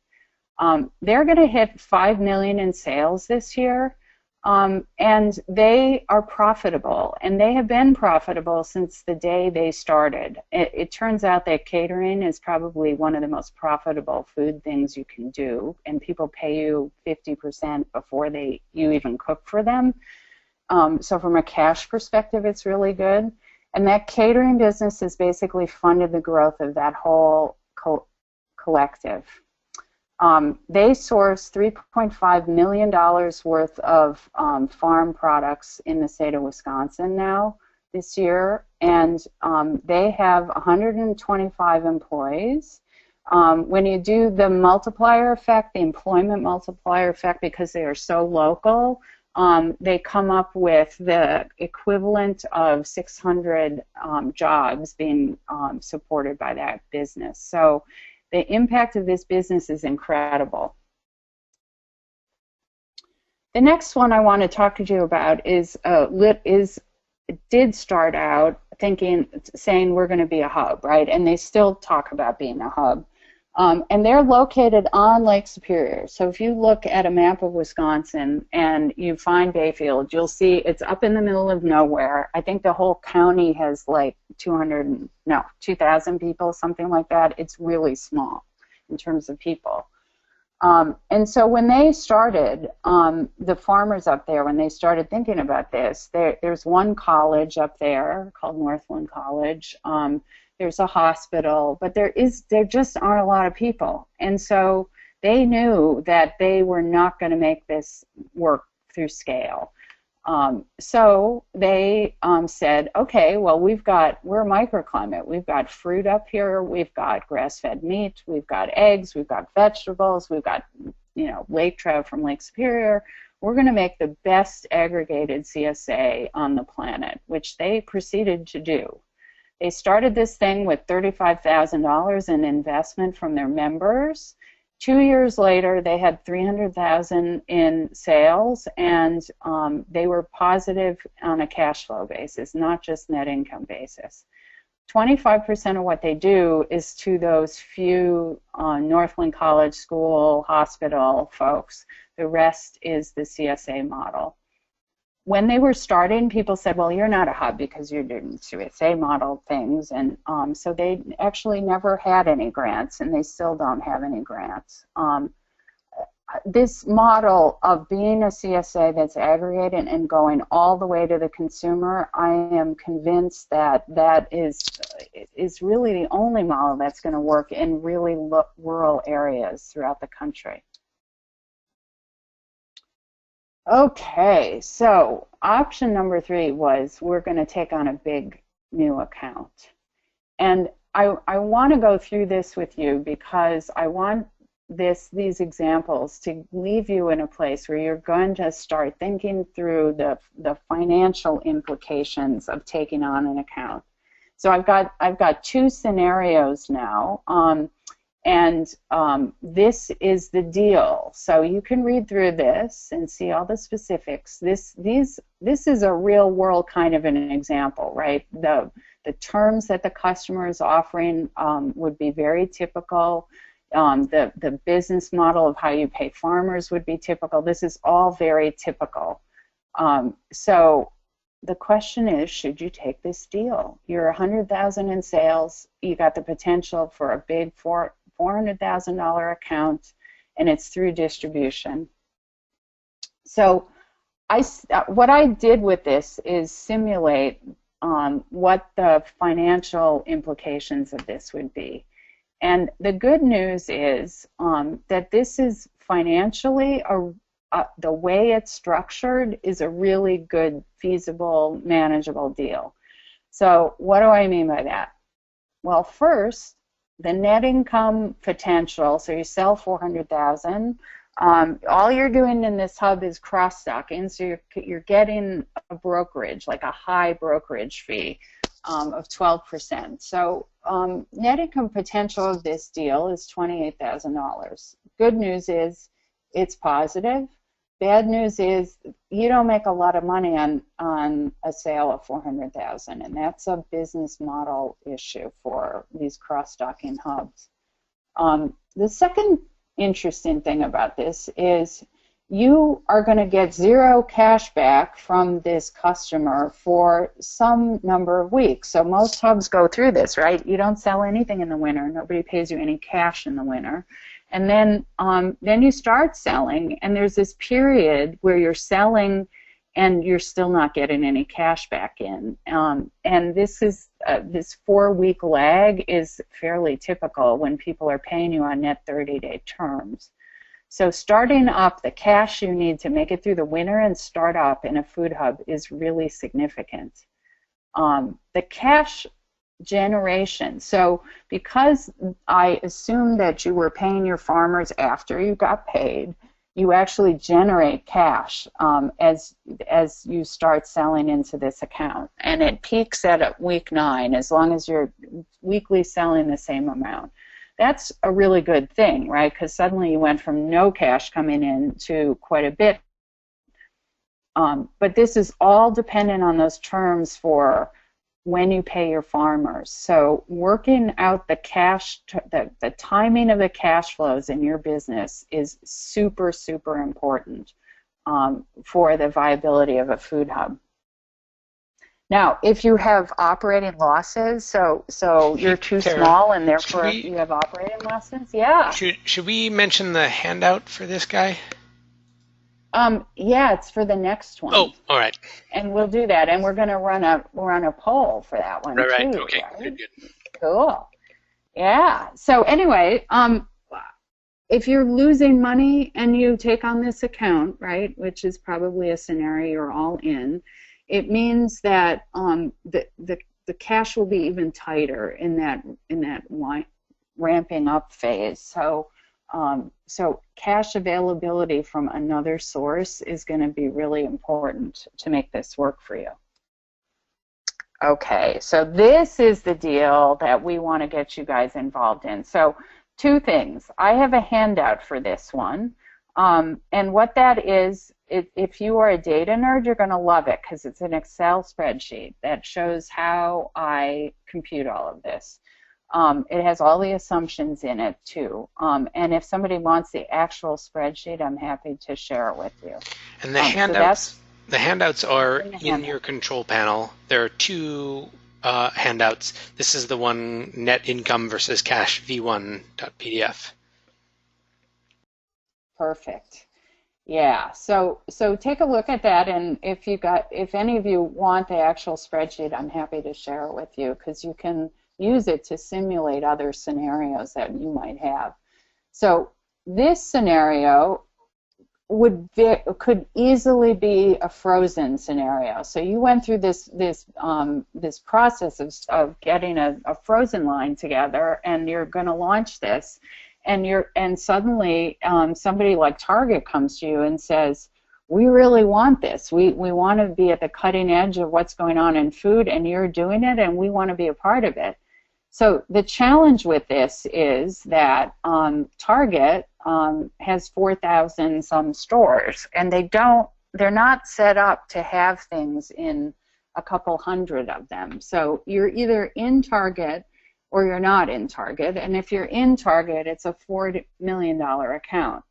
They're going to hit $5 million in sales this year, and they are profitable, and they have been profitable since the day they started. It turns out that catering is probably one of the most profitable food things you can do, and people pay you 50% before you even cook for them. So from a cash perspective, it's really good. And that catering business has basically funded the growth of that whole collective. They source $3.5 million worth of farm products in the state of Wisconsin now this year, and they have 125 employees. When you do the multiplier effect, the employment multiplier effect, because they are so local, they come up with the equivalent of 600 jobs being supported by that business. So the impact of this business is incredible. The next one I want to talk to you about did start out saying we're going to be a hub, right? And they still talk about being a hub. And they're located on Lake Superior. So if you look at a map of Wisconsin and you find Bayfield, you'll see it's up in the middle of nowhere. I think the whole county has like 2,000 people, something like that. It's really small in terms of people. And so when they started, the farmers up there, when they started thinking about this, there's one college up there called Northland College. There's a hospital, but there just aren't a lot of people. And so they knew that they were not going to make this work through scale. So they said, okay, well, we're a microclimate. We've got fruit up here. We've got grass-fed meat. We've got eggs. We've got vegetables. We've got, lake trout from Lake Superior. We're going to make the best aggregated CSA on the planet, which they proceeded to do. They started this thing with $35,000 in investment from their members. 2 years later, they had $300,000 in sales, and they were positive on a cash flow basis, not just net income basis. 25% of what they do is to those few Northland College School, hospital folks. The rest is the CSA model. When they were starting, people said, well, you're not a hub because you're doing CSA model things. And so they actually never had any grants, and they still don't have any grants. This model of being a CSA that's aggregated and going all the way to the consumer, I am convinced that that is really the only model that's going to work in really rural areas throughout the country. Okay, so option number 3 was we're going to take on a big new account. And I want to go through this with you because I want these examples to leave you in a place where you're going to start thinking through the financial implications of taking on an account. So I've got 2 scenarios now. This is the deal. So you can read through this and see all the specifics. This is a real world kind of an example, right? The terms that the customer is offering would be very typical. The business model of how you pay farmers would be typical. This is all very typical. So the question is, should you take this deal? You're $100,000 in sales. You got the potential for a big $400,000 account, and it's through distribution. So what I did with this is simulate what the financial implications of this would be. And the good news is that this is financially, the way it's structured is a really good, feasible, manageable deal. So what do I mean by that? Well, first, the net income potential, so you sell $400,000. All you're doing in this hub is cross-stocking, so you're getting a brokerage, like a high brokerage fee of 12%. So net income potential of this deal is $28,000. Good news is it's positive. Bad news is you don't make a lot of money on a sale of $400,000, and that's a business model issue for these cross-stocking hubs. The second interesting thing about this is you are going to get 0 cash back from this customer for some number of weeks. So most hubs go through this, right? You don't sell anything in the winter. Nobody pays you any cash in the winter. And then you start selling, and there's this period where you're selling and you're still not getting any cash back in. And this 4-week lag is fairly typical when people are paying you on net 30-day terms. So starting up, the cash you need to make it through the winter and start up in a food hub is really significant. The cash generation. So because I assume that you were paying your farmers after you got paid, you actually generate cash as you start selling into this account. And it peaks at week 9 as long as you're weekly selling the same amount. That's a really good thing, right? Because suddenly you went from no cash coming in to quite a bit. But this is all dependent on those terms for when you pay your farmers. So working out the cash, the timing of the cash flows in your business is super, super important for the viability of a food hub. Now, if you have operating losses, so you're too Tera, small and therefore you have operating losses, yeah. Should we mention the handout for this guy? Yeah, it's for the next one. Oh, all right. And we'll do that, and we're going to run a poll for that one Right. too. Okay. Right? Good. Cool. Yeah. So anyway, if you're losing money and you take on this account, right, which is probably a scenario you're all in, it means that the cash will be even tighter in that ramping up phase. So so cash availability from another source is going to be really important to make this work for you. Okay, so this is the deal that we want to get you guys involved in. So two things. I have a handout for this one. And what that is, if you are a data nerd, you're going to love it because it's an Excel spreadsheet that shows how I compute all of this. It has all the assumptions in it too. And if somebody wants the actual spreadsheet, I'm happy to share it with you. And the handouts are in your control panel. There are two handouts. This is the one, net income versus cash v1.pdf. Perfect. Yeah. So take a look at that, and if any of you want the actual spreadsheet, I'm happy to share it with you because you can use it to simulate other scenarios that you might have. So this scenario could easily be a frozen scenario. So you went through this process of getting a frozen line together, and you're going to launch this, and suddenly somebody like Target comes to you and says, we really want this. We want to be at the cutting edge of what's going on in food, and you're doing it, and we want to be a part of it. So the challenge with this is that Target has 4,000 some stores, and they're not set up to have things in a couple hundred of them. So you're either in Target or you're not in Target, and if you're in Target, it's a $4 million account.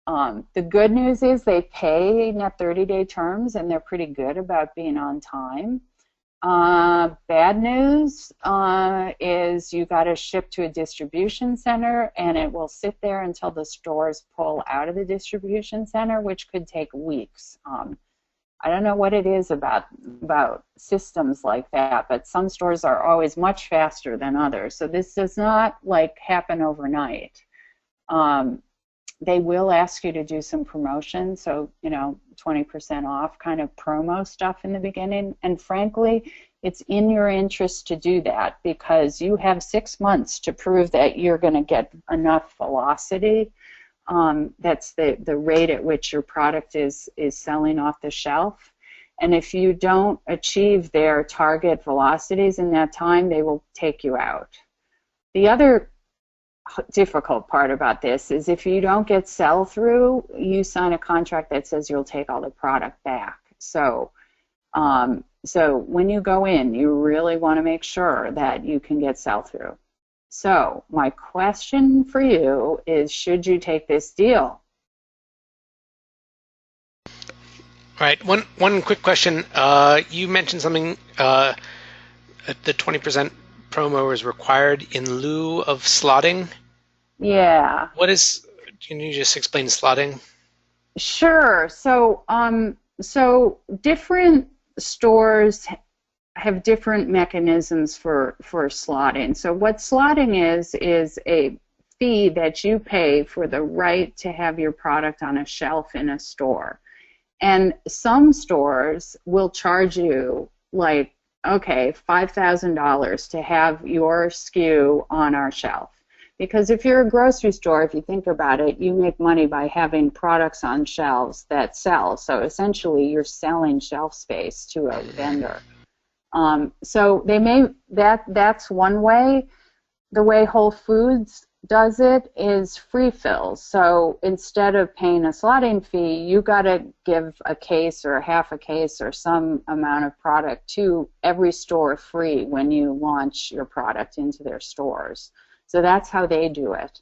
The good news is they pay net 30-day terms, and they're pretty good about being on time. Bad news is you got to ship to a distribution center, and it will sit there until the stores pull out of the distribution center, which could take weeks. I don't know what it is about systems like that, but some stores are always much faster than others. So this does not like happen overnight. They will ask you to do some promotion, so 20% off kind of promo stuff in the beginning, and frankly it's in your interest to do that because you have 6 months to prove that you're going to get enough velocity. That's the rate at which your product is selling off the shelf, and if you don't achieve their target velocities in that time, they will take you out. The other difficult part about this is if you don't get sell-through, you sign a contract that says you'll take all the product back. So when you go in, you really want to make sure that you can get sell-through. So my question for you is, should you take this deal? All right. One quick question. You mentioned something. The 20% promo is required in lieu of slotting. Yeah. Can you just explain slotting? Sure. So so different stores have different mechanisms for slotting. So what slotting is a fee that you pay for the right to have your product on a shelf in a store. And some stores will charge you like, okay, $5,000 to have your SKU on our shelf. Because if you're a grocery store, if you think about it, you make money by having products on shelves that sell. So essentially you're selling shelf space to a vendor. So that's one way. The way Whole Foods does it is free fills. So instead of paying a slotting fee, you got to give a case or half a case or some amount of product to every store free when you launch your product into their stores. So that's how they do it.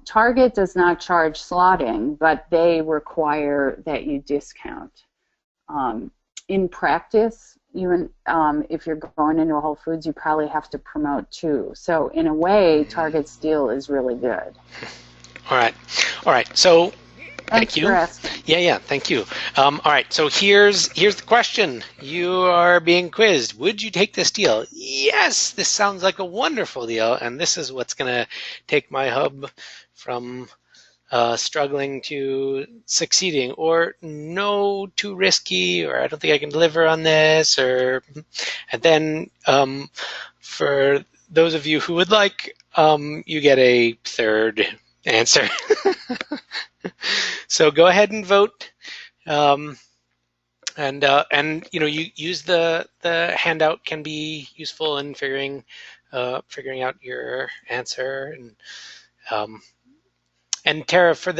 Target does not charge slotting, but they require that you discount. In practice, if you're going into a Whole Foods, you probably have to promote too. So in a way, Target's deal is really good. All right. So thank you. Thanks for asking. Yeah. Thank you. All right. So here's the question. You are being quizzed. Would you take this deal? Yes. This sounds like a wonderful deal, and this is what's going to take my hub from struggling to succeeding, or no, too risky, or I don't think I can deliver on this, or and then for those of you who would like, you get a third answer. So go ahead and vote, and you use the handout can be useful in figuring out your answer. And Tara, for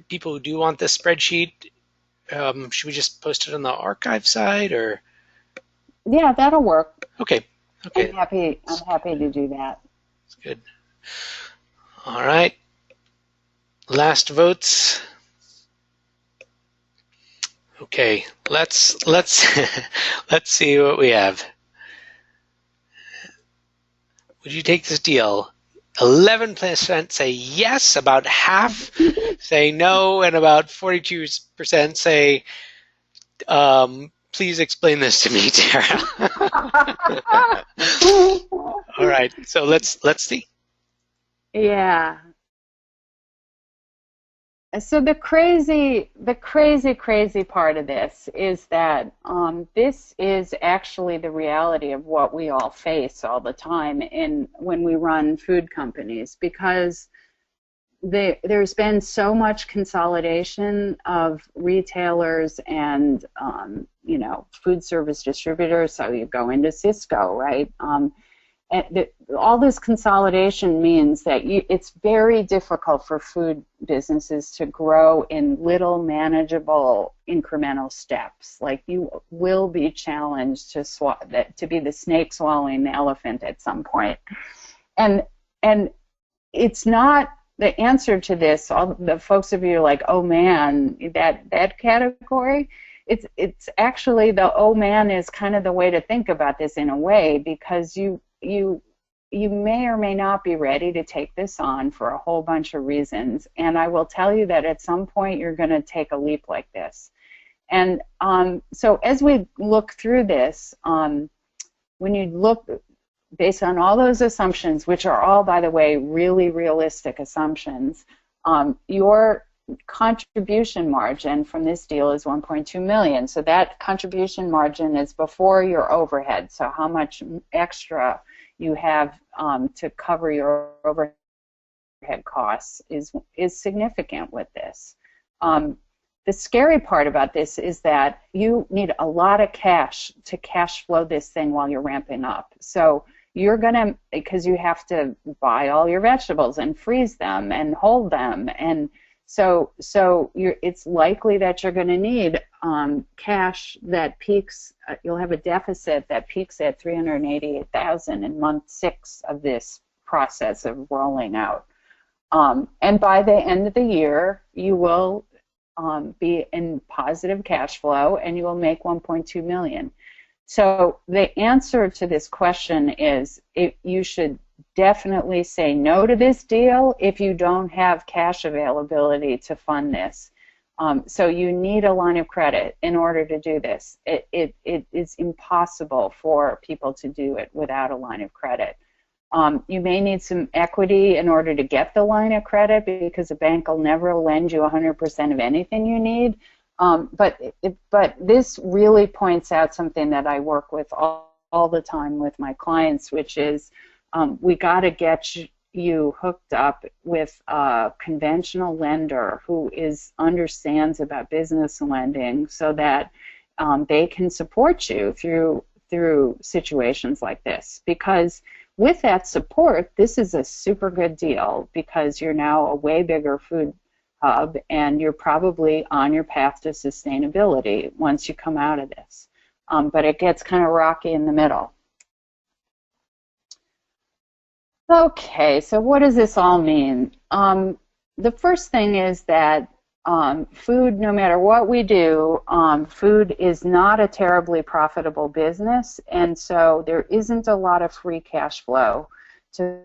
people who do want this spreadsheet, should we just post it on the archive side, or? Yeah, that'll work. Okay. I'm happy to do that. That's good. All right. Last votes. Okay, let's see what we have. Would you take this deal? 11% say yes, about half say no, and about 42% say, please explain this to me, Tara. All right, so let's see. Yeah. So the crazy part of this is that this is actually the reality of what we all face all the time when we run food companies, because there's been so much consolidation of retailers and food service distributors. So you go into Cisco, right? All this consolidation means that it's very difficult for food businesses to grow in little manageable incremental steps. Like, you will be challenged to be the snake swallowing the elephant at some point. And it's not the answer to this. All the folks of you are like, oh man, that category. It's actually, the oh man is kind of the way to think about this in a way, because you may or may not be ready to take this on for a whole bunch of reasons. And I will tell you that at some point you're going to take a leap like this. And so as we look through this, when you look based on all those assumptions, which are all, by the way, really realistic assumptions, your contribution margin from this deal is $1.2 million. So that contribution margin is before your overhead. So how much extra you have to cover your overhead costs is significant with this. The scary part about this is that you need a lot of cash to cash flow this thing while you're ramping up. So you're going to, because you have to buy all your vegetables and freeze them and hold them, and so it's likely that you're going to need cash that peaks. You'll have a deficit that peaks at $388,000 in month 6 of this process of rolling out. And by the end of the year, you will be in positive cash flow, and you will make $1.2 million. So the answer to this question is, you should definitely say no to this deal if you don't have cash availability to fund this. So you need a line of credit in order to do this. It is impossible for people to do it without a line of credit. You may need some equity in order to get the line of credit, because a bank will never lend you 100% of anything you need. But this really points out something that I work with all the time with my clients, which is we got to get you hooked up with a conventional lender who understands about business lending, so that they can support you through situations like this. Because with that support, this is a super good deal, because you're now a way bigger food hub, and you're probably on your path to sustainability once you come out of this. But it gets kind of rocky in the middle. Okay, so what does this all mean? The first thing is that food, no matter what we do, food is not a terribly profitable business, and so there isn't a lot of free cash flow to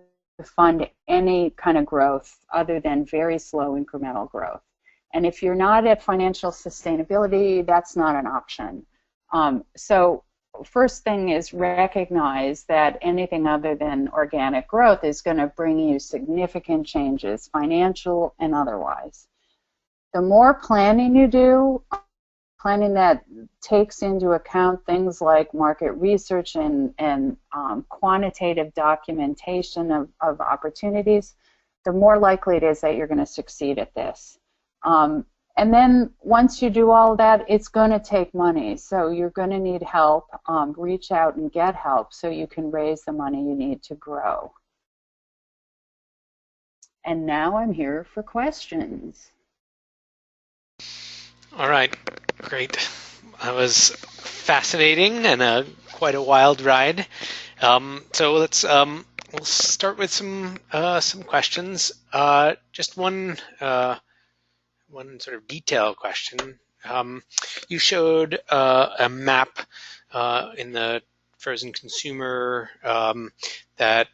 fund any kind of growth other than very slow incremental growth. And if you're not at financial sustainability, that's not an option. So first thing is recognize that anything other than organic growth is going to bring you significant changes, financial and otherwise. The more planning you do, planning that takes into account things like market research and quantitative documentation of opportunities, the more likely it is that you're going to succeed at this. And then once you do all of that, it's going to take money. So you're going to need help. Reach out and get help so you can raise the money you need to grow. And now I'm here for questions. All right, great. That was fascinating and quite a wild ride. So let's we'll start with some questions. Just one sort of detail question. You showed a map in the frozen consumer that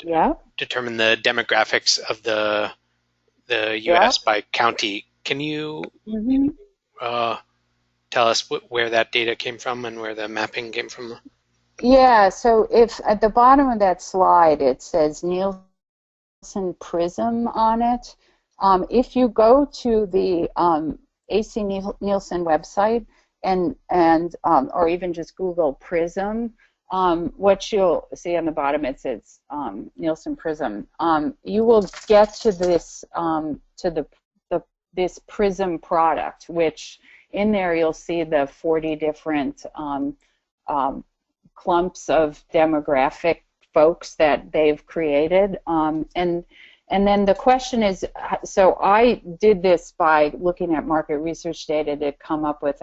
determined the demographics of the U.S. by county. Can you tell us where that data came from and where the mapping came from? Yeah, so if at the bottom of that slide it says Nielsen Prism on it, if you go to the AC Nielsen website or even just Google Prism, what you'll see on the bottom, it says Nielsen Prism. You will get to this this Prism product, which in there you'll see the 40 different clumps of demographic folks that they've created, and then the question is, so I did this by looking at market research data to come up with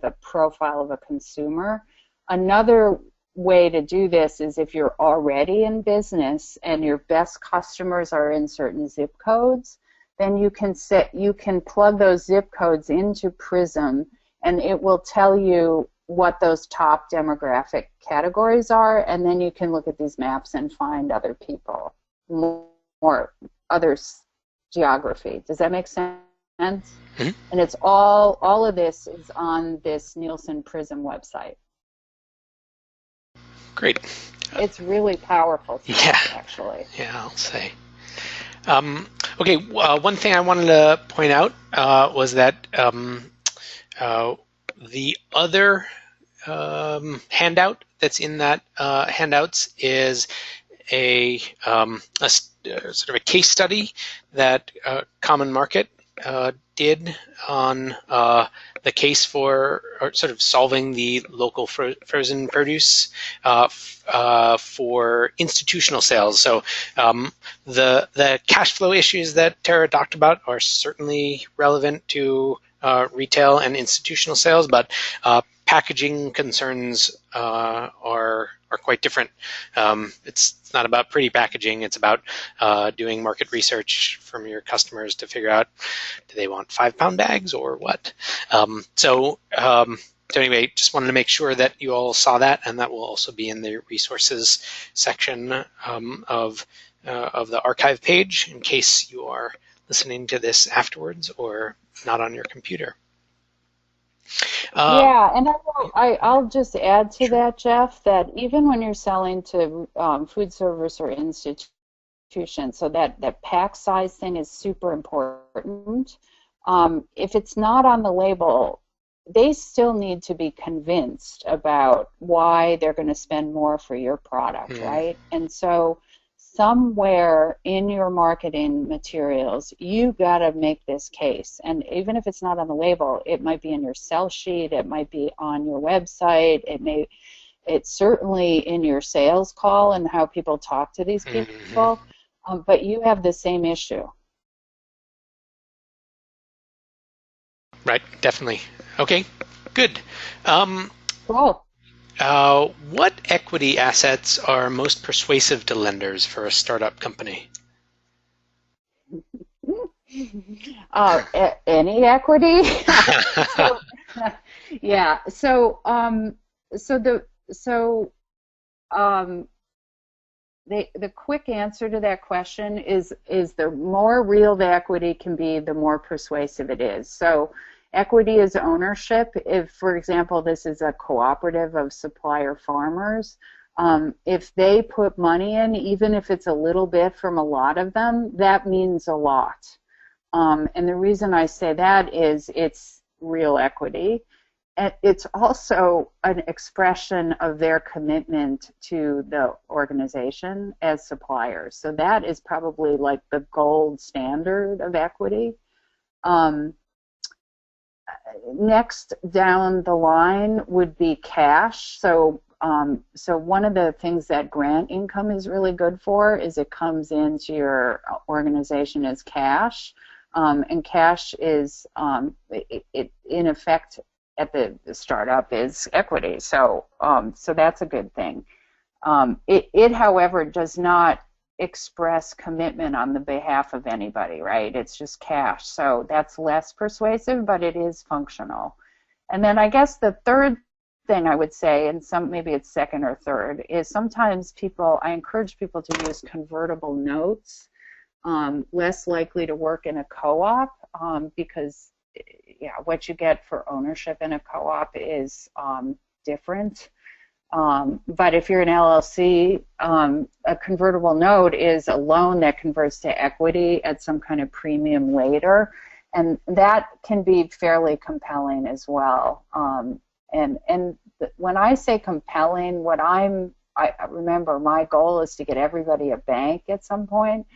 a profile of a consumer. Another way to do this is if you're already in business and your best customers are in certain zip codes, then you can plug those zip codes into Prism, and it will tell you what those top demographic categories are, and then you can look at these maps and find other people, more others' geography. Does that make sense? Mm-hmm. And it's all of this is on this Nielsen Prism website. Great. It's really powerful stuff, actually. Yeah, I'll say. Okay, one thing I wanted to point out was that the other handout that's in that handouts is a sort of a case study that Common Market did on the case for sort of solving the local frozen produce for institutional sales. So the cash flow issues that Tera talked about are certainly relevant to retail and institutional sales, but packaging concerns are quite different. It's not about pretty packaging. It's about doing market research from your customers to figure out, do they want 5-pound bags or what? So anyway, just wanted to make sure that you all saw that, and that will also be in the resources section of the archive page in case you are listening to this afterwards or not on your computer. Yeah, and I'll just add to that, Jeff, that even when you're selling to food service or institutions, so that pack size thing is super important. If it's not on the label, they still need to be convinced about why they're going to spend more for your product, right? And so somewhere in your marketing materials, you got to make this case. And even if it's not on the label, it might be in your sell sheet, it might be on your website, it's certainly in your sales call and how people talk to these people, but you have the same issue. Right, definitely. Okay, good. Cool. What equity assets are most persuasive to lenders for a startup company? Any equity? Yeah. So the quick answer to that question is the more real the equity can be, the more persuasive it is. So Equity is ownership. If, for example, this is a cooperative of supplier farmers, if they put money in, even if it's a little bit from a lot of them, that means a lot. And the reason I say that is it's real equity. And it's also an expression of their commitment to the organization as suppliers. So that is probably like the gold standard of equity. Next down the line would be cash. So one of the things that grant income is really good for is it comes into your organization as cash. And cash is, in effect, at the startup is equity. So that's a good thing. It, however, does not express commitment on the behalf of anybody, right? It's just cash. So that's less persuasive, but it is functional. And then I guess the third thing I would say, and maybe it's second or third, is sometimes I encourage people to use convertible notes, less likely to work in a co-op, because what you get for ownership in a co-op is different. But if you're an LLC, a convertible note is a loan that converts to equity at some kind of premium later, and that can be fairly compelling as well. And when I say compelling, I remember my goal is to get everybody a bank at some point.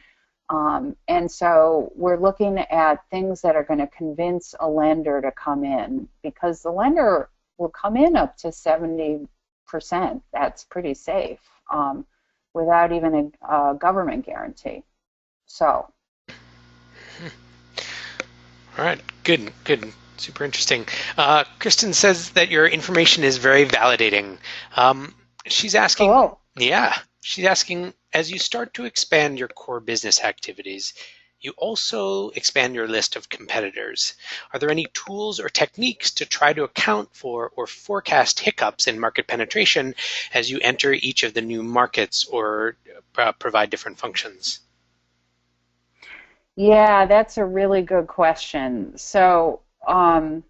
And so we're looking at things that are going to convince a lender to come in, because the lender will come in up to 70%. That's pretty safe, without even a government guarantee. So. All right, good. Super interesting. Kristen says that your information is very validating. She's asking, oh. Yeah, she's asking, as you start to expand your core business activities, you also expand your list of competitors. Are there any tools or techniques to try to account for or forecast hiccups in market penetration as you enter each of the new markets or provide different functions? Yeah, that's a really good question. So, and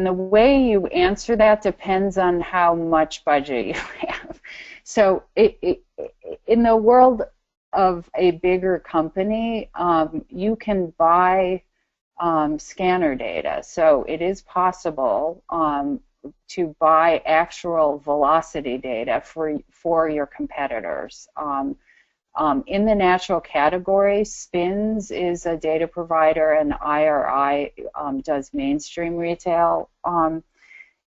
the way you answer that depends on how much budget you have. So in the world of a bigger company, you can buy scanner data. So it is possible to buy actual velocity data for your competitors. In the natural category, Spins is a data provider, and IRI does mainstream retail,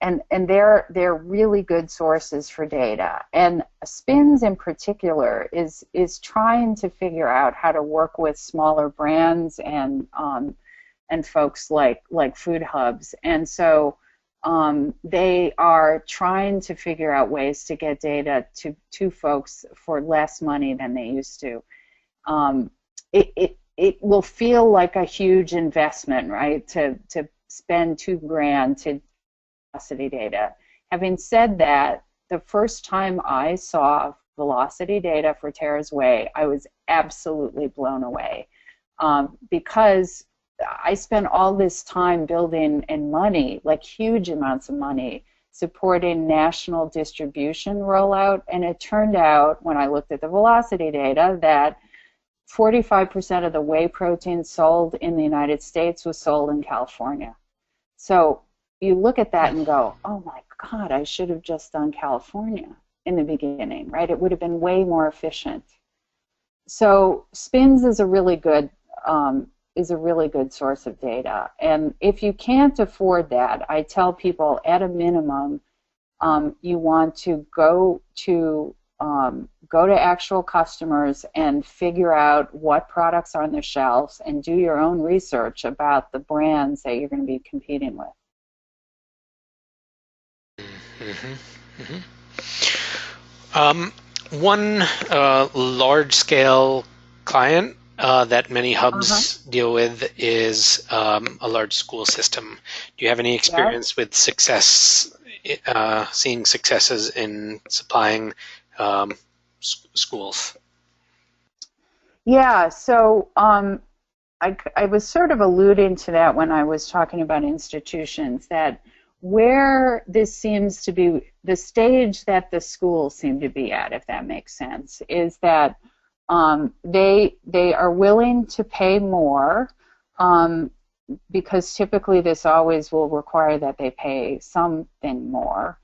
and they're really good sources for data. And Spins in particular is trying to figure out how to work with smaller brands and folks like food hubs, and so they are trying to figure out ways to get data to folks for less money than they used to. It will feel like a huge investment, right, to spend $2,000 to velocity data. Having said that, the first time I saw velocity data for Tera's Whey, I was absolutely blown away, because I spent all this time building and money, like huge amounts of money, supporting national distribution rollout, and it turned out, when I looked at the velocity data, that 45% of the whey protein sold in the United States was sold in California. So you look at that and go, oh my God, I should have just done California in the beginning, right? It would have been way more efficient. So Spins is a really good source of data. And if you can't afford that, I tell people at a minimum, you want to go to actual customers and figure out what products are on their shelves and do your own research about the brands that you're going to be competing with. Mm-hmm. Mm-hmm. One large-scale client that many hubs deal with is a large school system. Do you have any experience with seeing successes in supplying schools? Yeah, so I was sort of alluding to that when I was talking about institutions, that where this seems to be the stage that the schools seem to be at, if that makes sense, is that they are willing to pay more, because typically this always will require that they pay something more.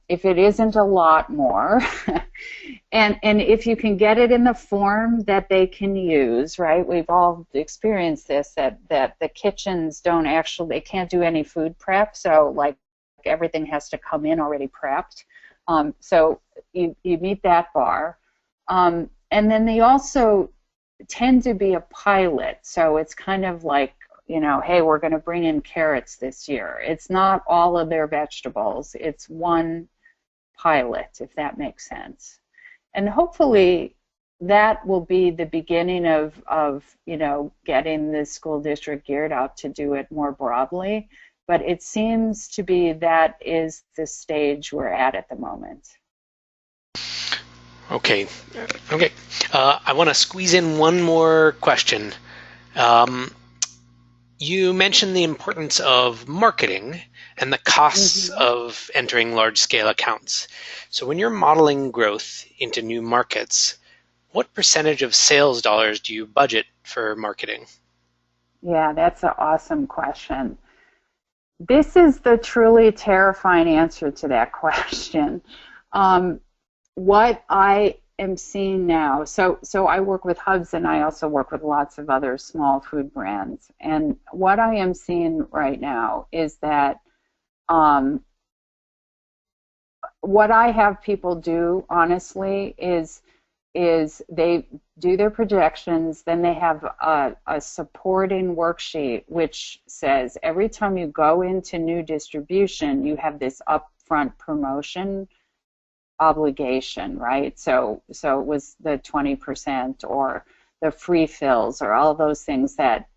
If it isn't a lot more, and if you can get it in the form that they can use, right? We've all experienced this, that the kitchens don't actually, they can't do any food prep, so like everything has to come in already prepped. So you meet that bar. And then they also tend to be a pilot, so it's kind of like, you know, hey, we're going to bring in carrots this year. It's not all of their vegetables. It's one pilot, if that makes sense. And hopefully that will be the beginning of you know, getting the school district geared up to do it more broadly. But it seems to be that is the stage we're at the moment. Okay. Okay. I want to squeeze in one more question. You mentioned the importance of marketing and the costs of entering large-scale accounts. So when you're modeling growth into new markets, what percentage of sales dollars do you budget for marketing? Yeah, that's an awesome question. This is the truly terrifying answer to that question. What I am seeing now, so I work with Hubs and I also work with lots of other small food brands, and what I am seeing right now is that what I have people do, honestly, is they do their projections, then they have a supporting worksheet which says every time you go into new distribution, you have this upfront promotion obligation, right? So it was the 20% or the free fills or all those things that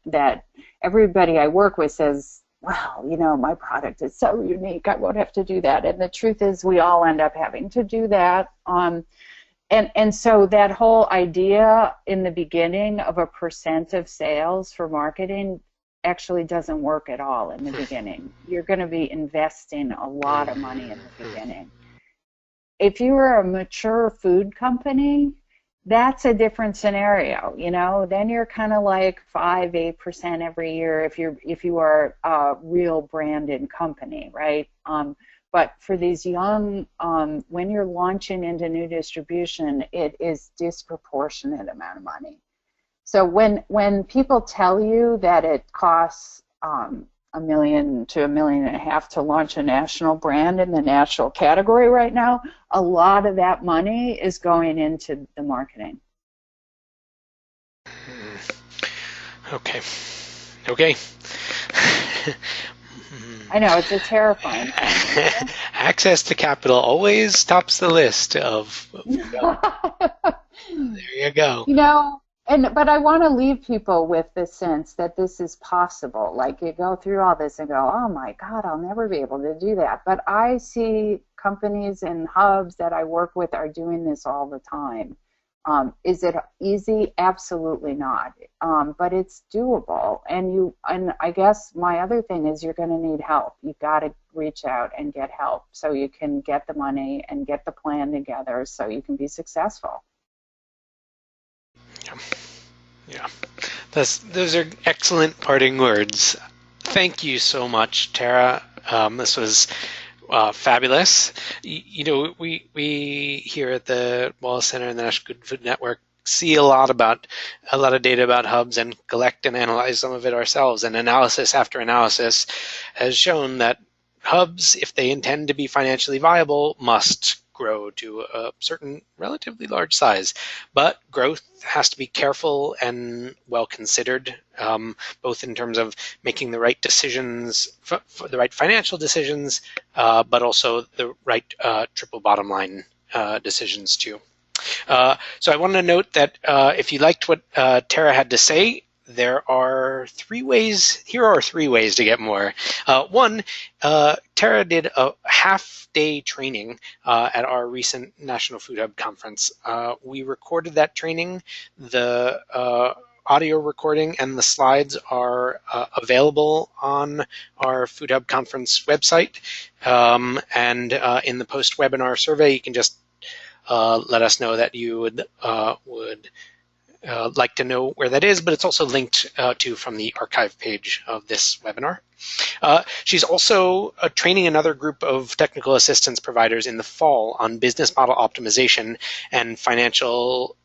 everybody I work with says, well, you know, my product is so unique, I won't have to do that. And the truth is we all end up having to do that. And so that whole idea in the beginning of a percent of sales for marketing actually doesn't work at all in the beginning. You're going to be investing a lot of money in the beginning. If you were a mature food company, that's a different scenario. You know, then you're kind of like 5-8% every year if you are a real branded company, right? But for these young, when you're launching into new distribution, it is disproportionate amount of money. So when people tell you that it costs $1 million to $1.5 million to launch a national brand in the natural category right now, a lot of that money is going into the marketing. Okay. Okay. I know, it's a terrifying thing. Access to capital always tops the list of there you go. You know, but I want to leave people with this sense that this is possible. Like, you go through all this and go, oh my God, I'll never be able to do that. But I see companies and hubs that I work with are doing this all the time. Is it easy? Absolutely not. But it's doable. And I guess my other thing is you're going to need help. You've got to reach out and get help so you can get the money and get the plan together so you can be successful. Yeah. Those are excellent parting words. Thank you so much, Tera. This was fabulous. You know, we here at the Wallace Center and the National Good Food Network see a lot of data about hubs and collect and analyze some of it ourselves. And analysis after analysis has shown that hubs, if they intend to be financially viable, must grow to a certain relatively large size. But growth has to be careful and well considered, both in terms of making the right decisions, for the right financial decisions, but also the right triple bottom line decisions too. So I want to note that if you liked what Tera had to say, there are three ways to get more. One, Tera did a half-day training at our recent National Food Hub conference. We recorded that training. The audio recording and the slides are available on our Food Hub conference website. And in the post-webinar survey, you can just let us know that you would like to know where that is, but it's also linked to from the archive page of this webinar. She's also training another group of technical assistance providers in the fall on business model optimization and financial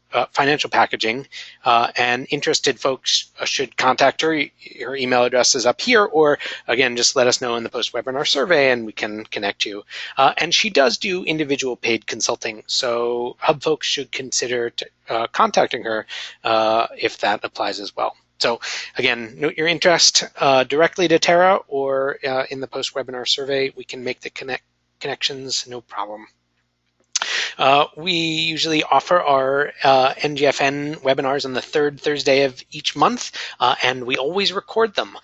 packaging, and interested folks should contact her. Her email address is up here, or again, just let us know in the post-webinar survey and we can connect you. And she does do individual paid consulting, so Hub folks should consider contacting her if that applies as well. So again, note your interest directly to Tera or in the post-webinar survey. We can make the connections, no problem. We usually offer our NGFN webinars on the third Thursday of each month, and we always record them.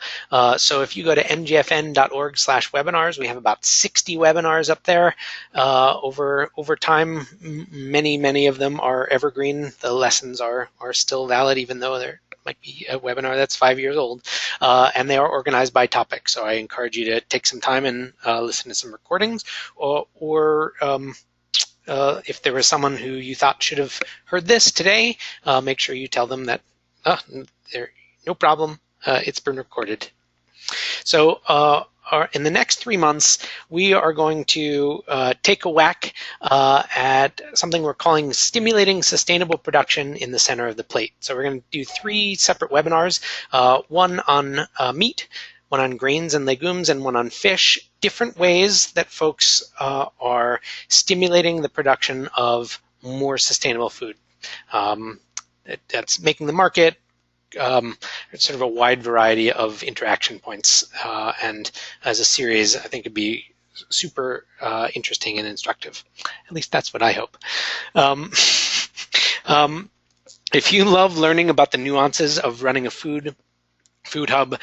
So if you go to ngfn.org/webinars, we have about 60 webinars up there. Over time, many of them are evergreen. The lessons are still valid, even though they're might be a webinar that's 5 years old, and they are organized by topic. So I encourage you to take some time and listen to some recordings, or if there was someone who you thought should have heard this today, make sure you tell them that no problem, it's been recorded. So in the next 3 months, we are going to take a whack at something we're calling Stimulating Sustainable Production in the Center of the Plate. So we're going to do 3 separate webinars, one on meat, one on grains and legumes, and one on fish, different ways that folks are stimulating the production of more sustainable food. That's making the market, sort of a wide variety of interaction points. And as a series, I think it'd be super interesting and instructive. At least that's what I hope. If you love learning about the nuances of running a food hub,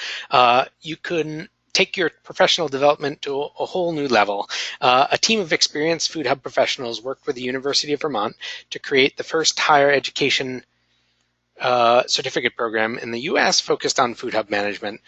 you can take your professional development to a whole new level. A team of experienced food hub professionals worked with the University of Vermont to create the first higher education certificate program in the U.S. focused on food hub management.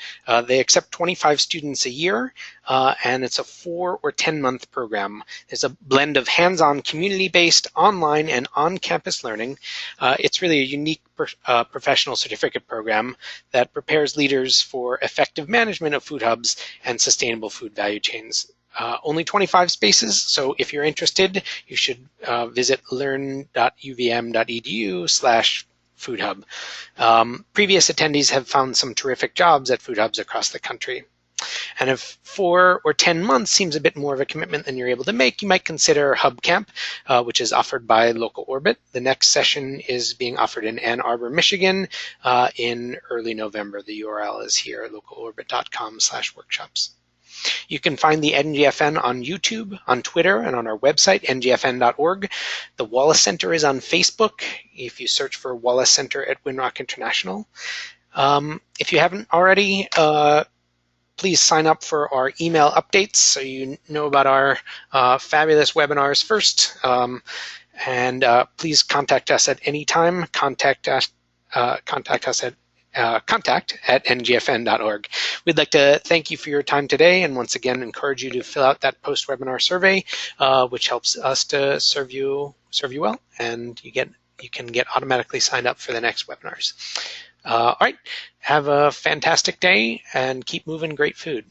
They accept 25 students a year, and it's a 4 or 10-month program. There's a blend of hands-on, community-based, online, and on-campus learning. It's really a unique professional certificate program that prepares leaders for effective management of food hubs and sustainable food value chains. Only 25 spaces, so if you're interested, you should visit learn.uvm.edu/Food Hub. Previous attendees have found some terrific jobs at food hubs across the country. And if 4 or 10 months seems a bit more of a commitment than you're able to make, you might consider Hub Camp, which is offered by Local Orbit. The next session is being offered in Ann Arbor, Michigan in early November. The URL is here, localorbit.com/workshops. You can find the NGFN on YouTube, on Twitter, and on our website, ngfn.org. The Wallace Center is on Facebook if you search for Wallace Center at Winrock International. If you haven't already, please sign up for our email updates so you know about our fabulous webinars first. And please contact us at any time. Contact us at contact@ngfn.org. We'd like to thank you for your time today, and once again encourage you to fill out that post-webinar survey, which helps us to serve you well, and you can get automatically signed up for the next webinars. All right, have a fantastic day and keep moving great food.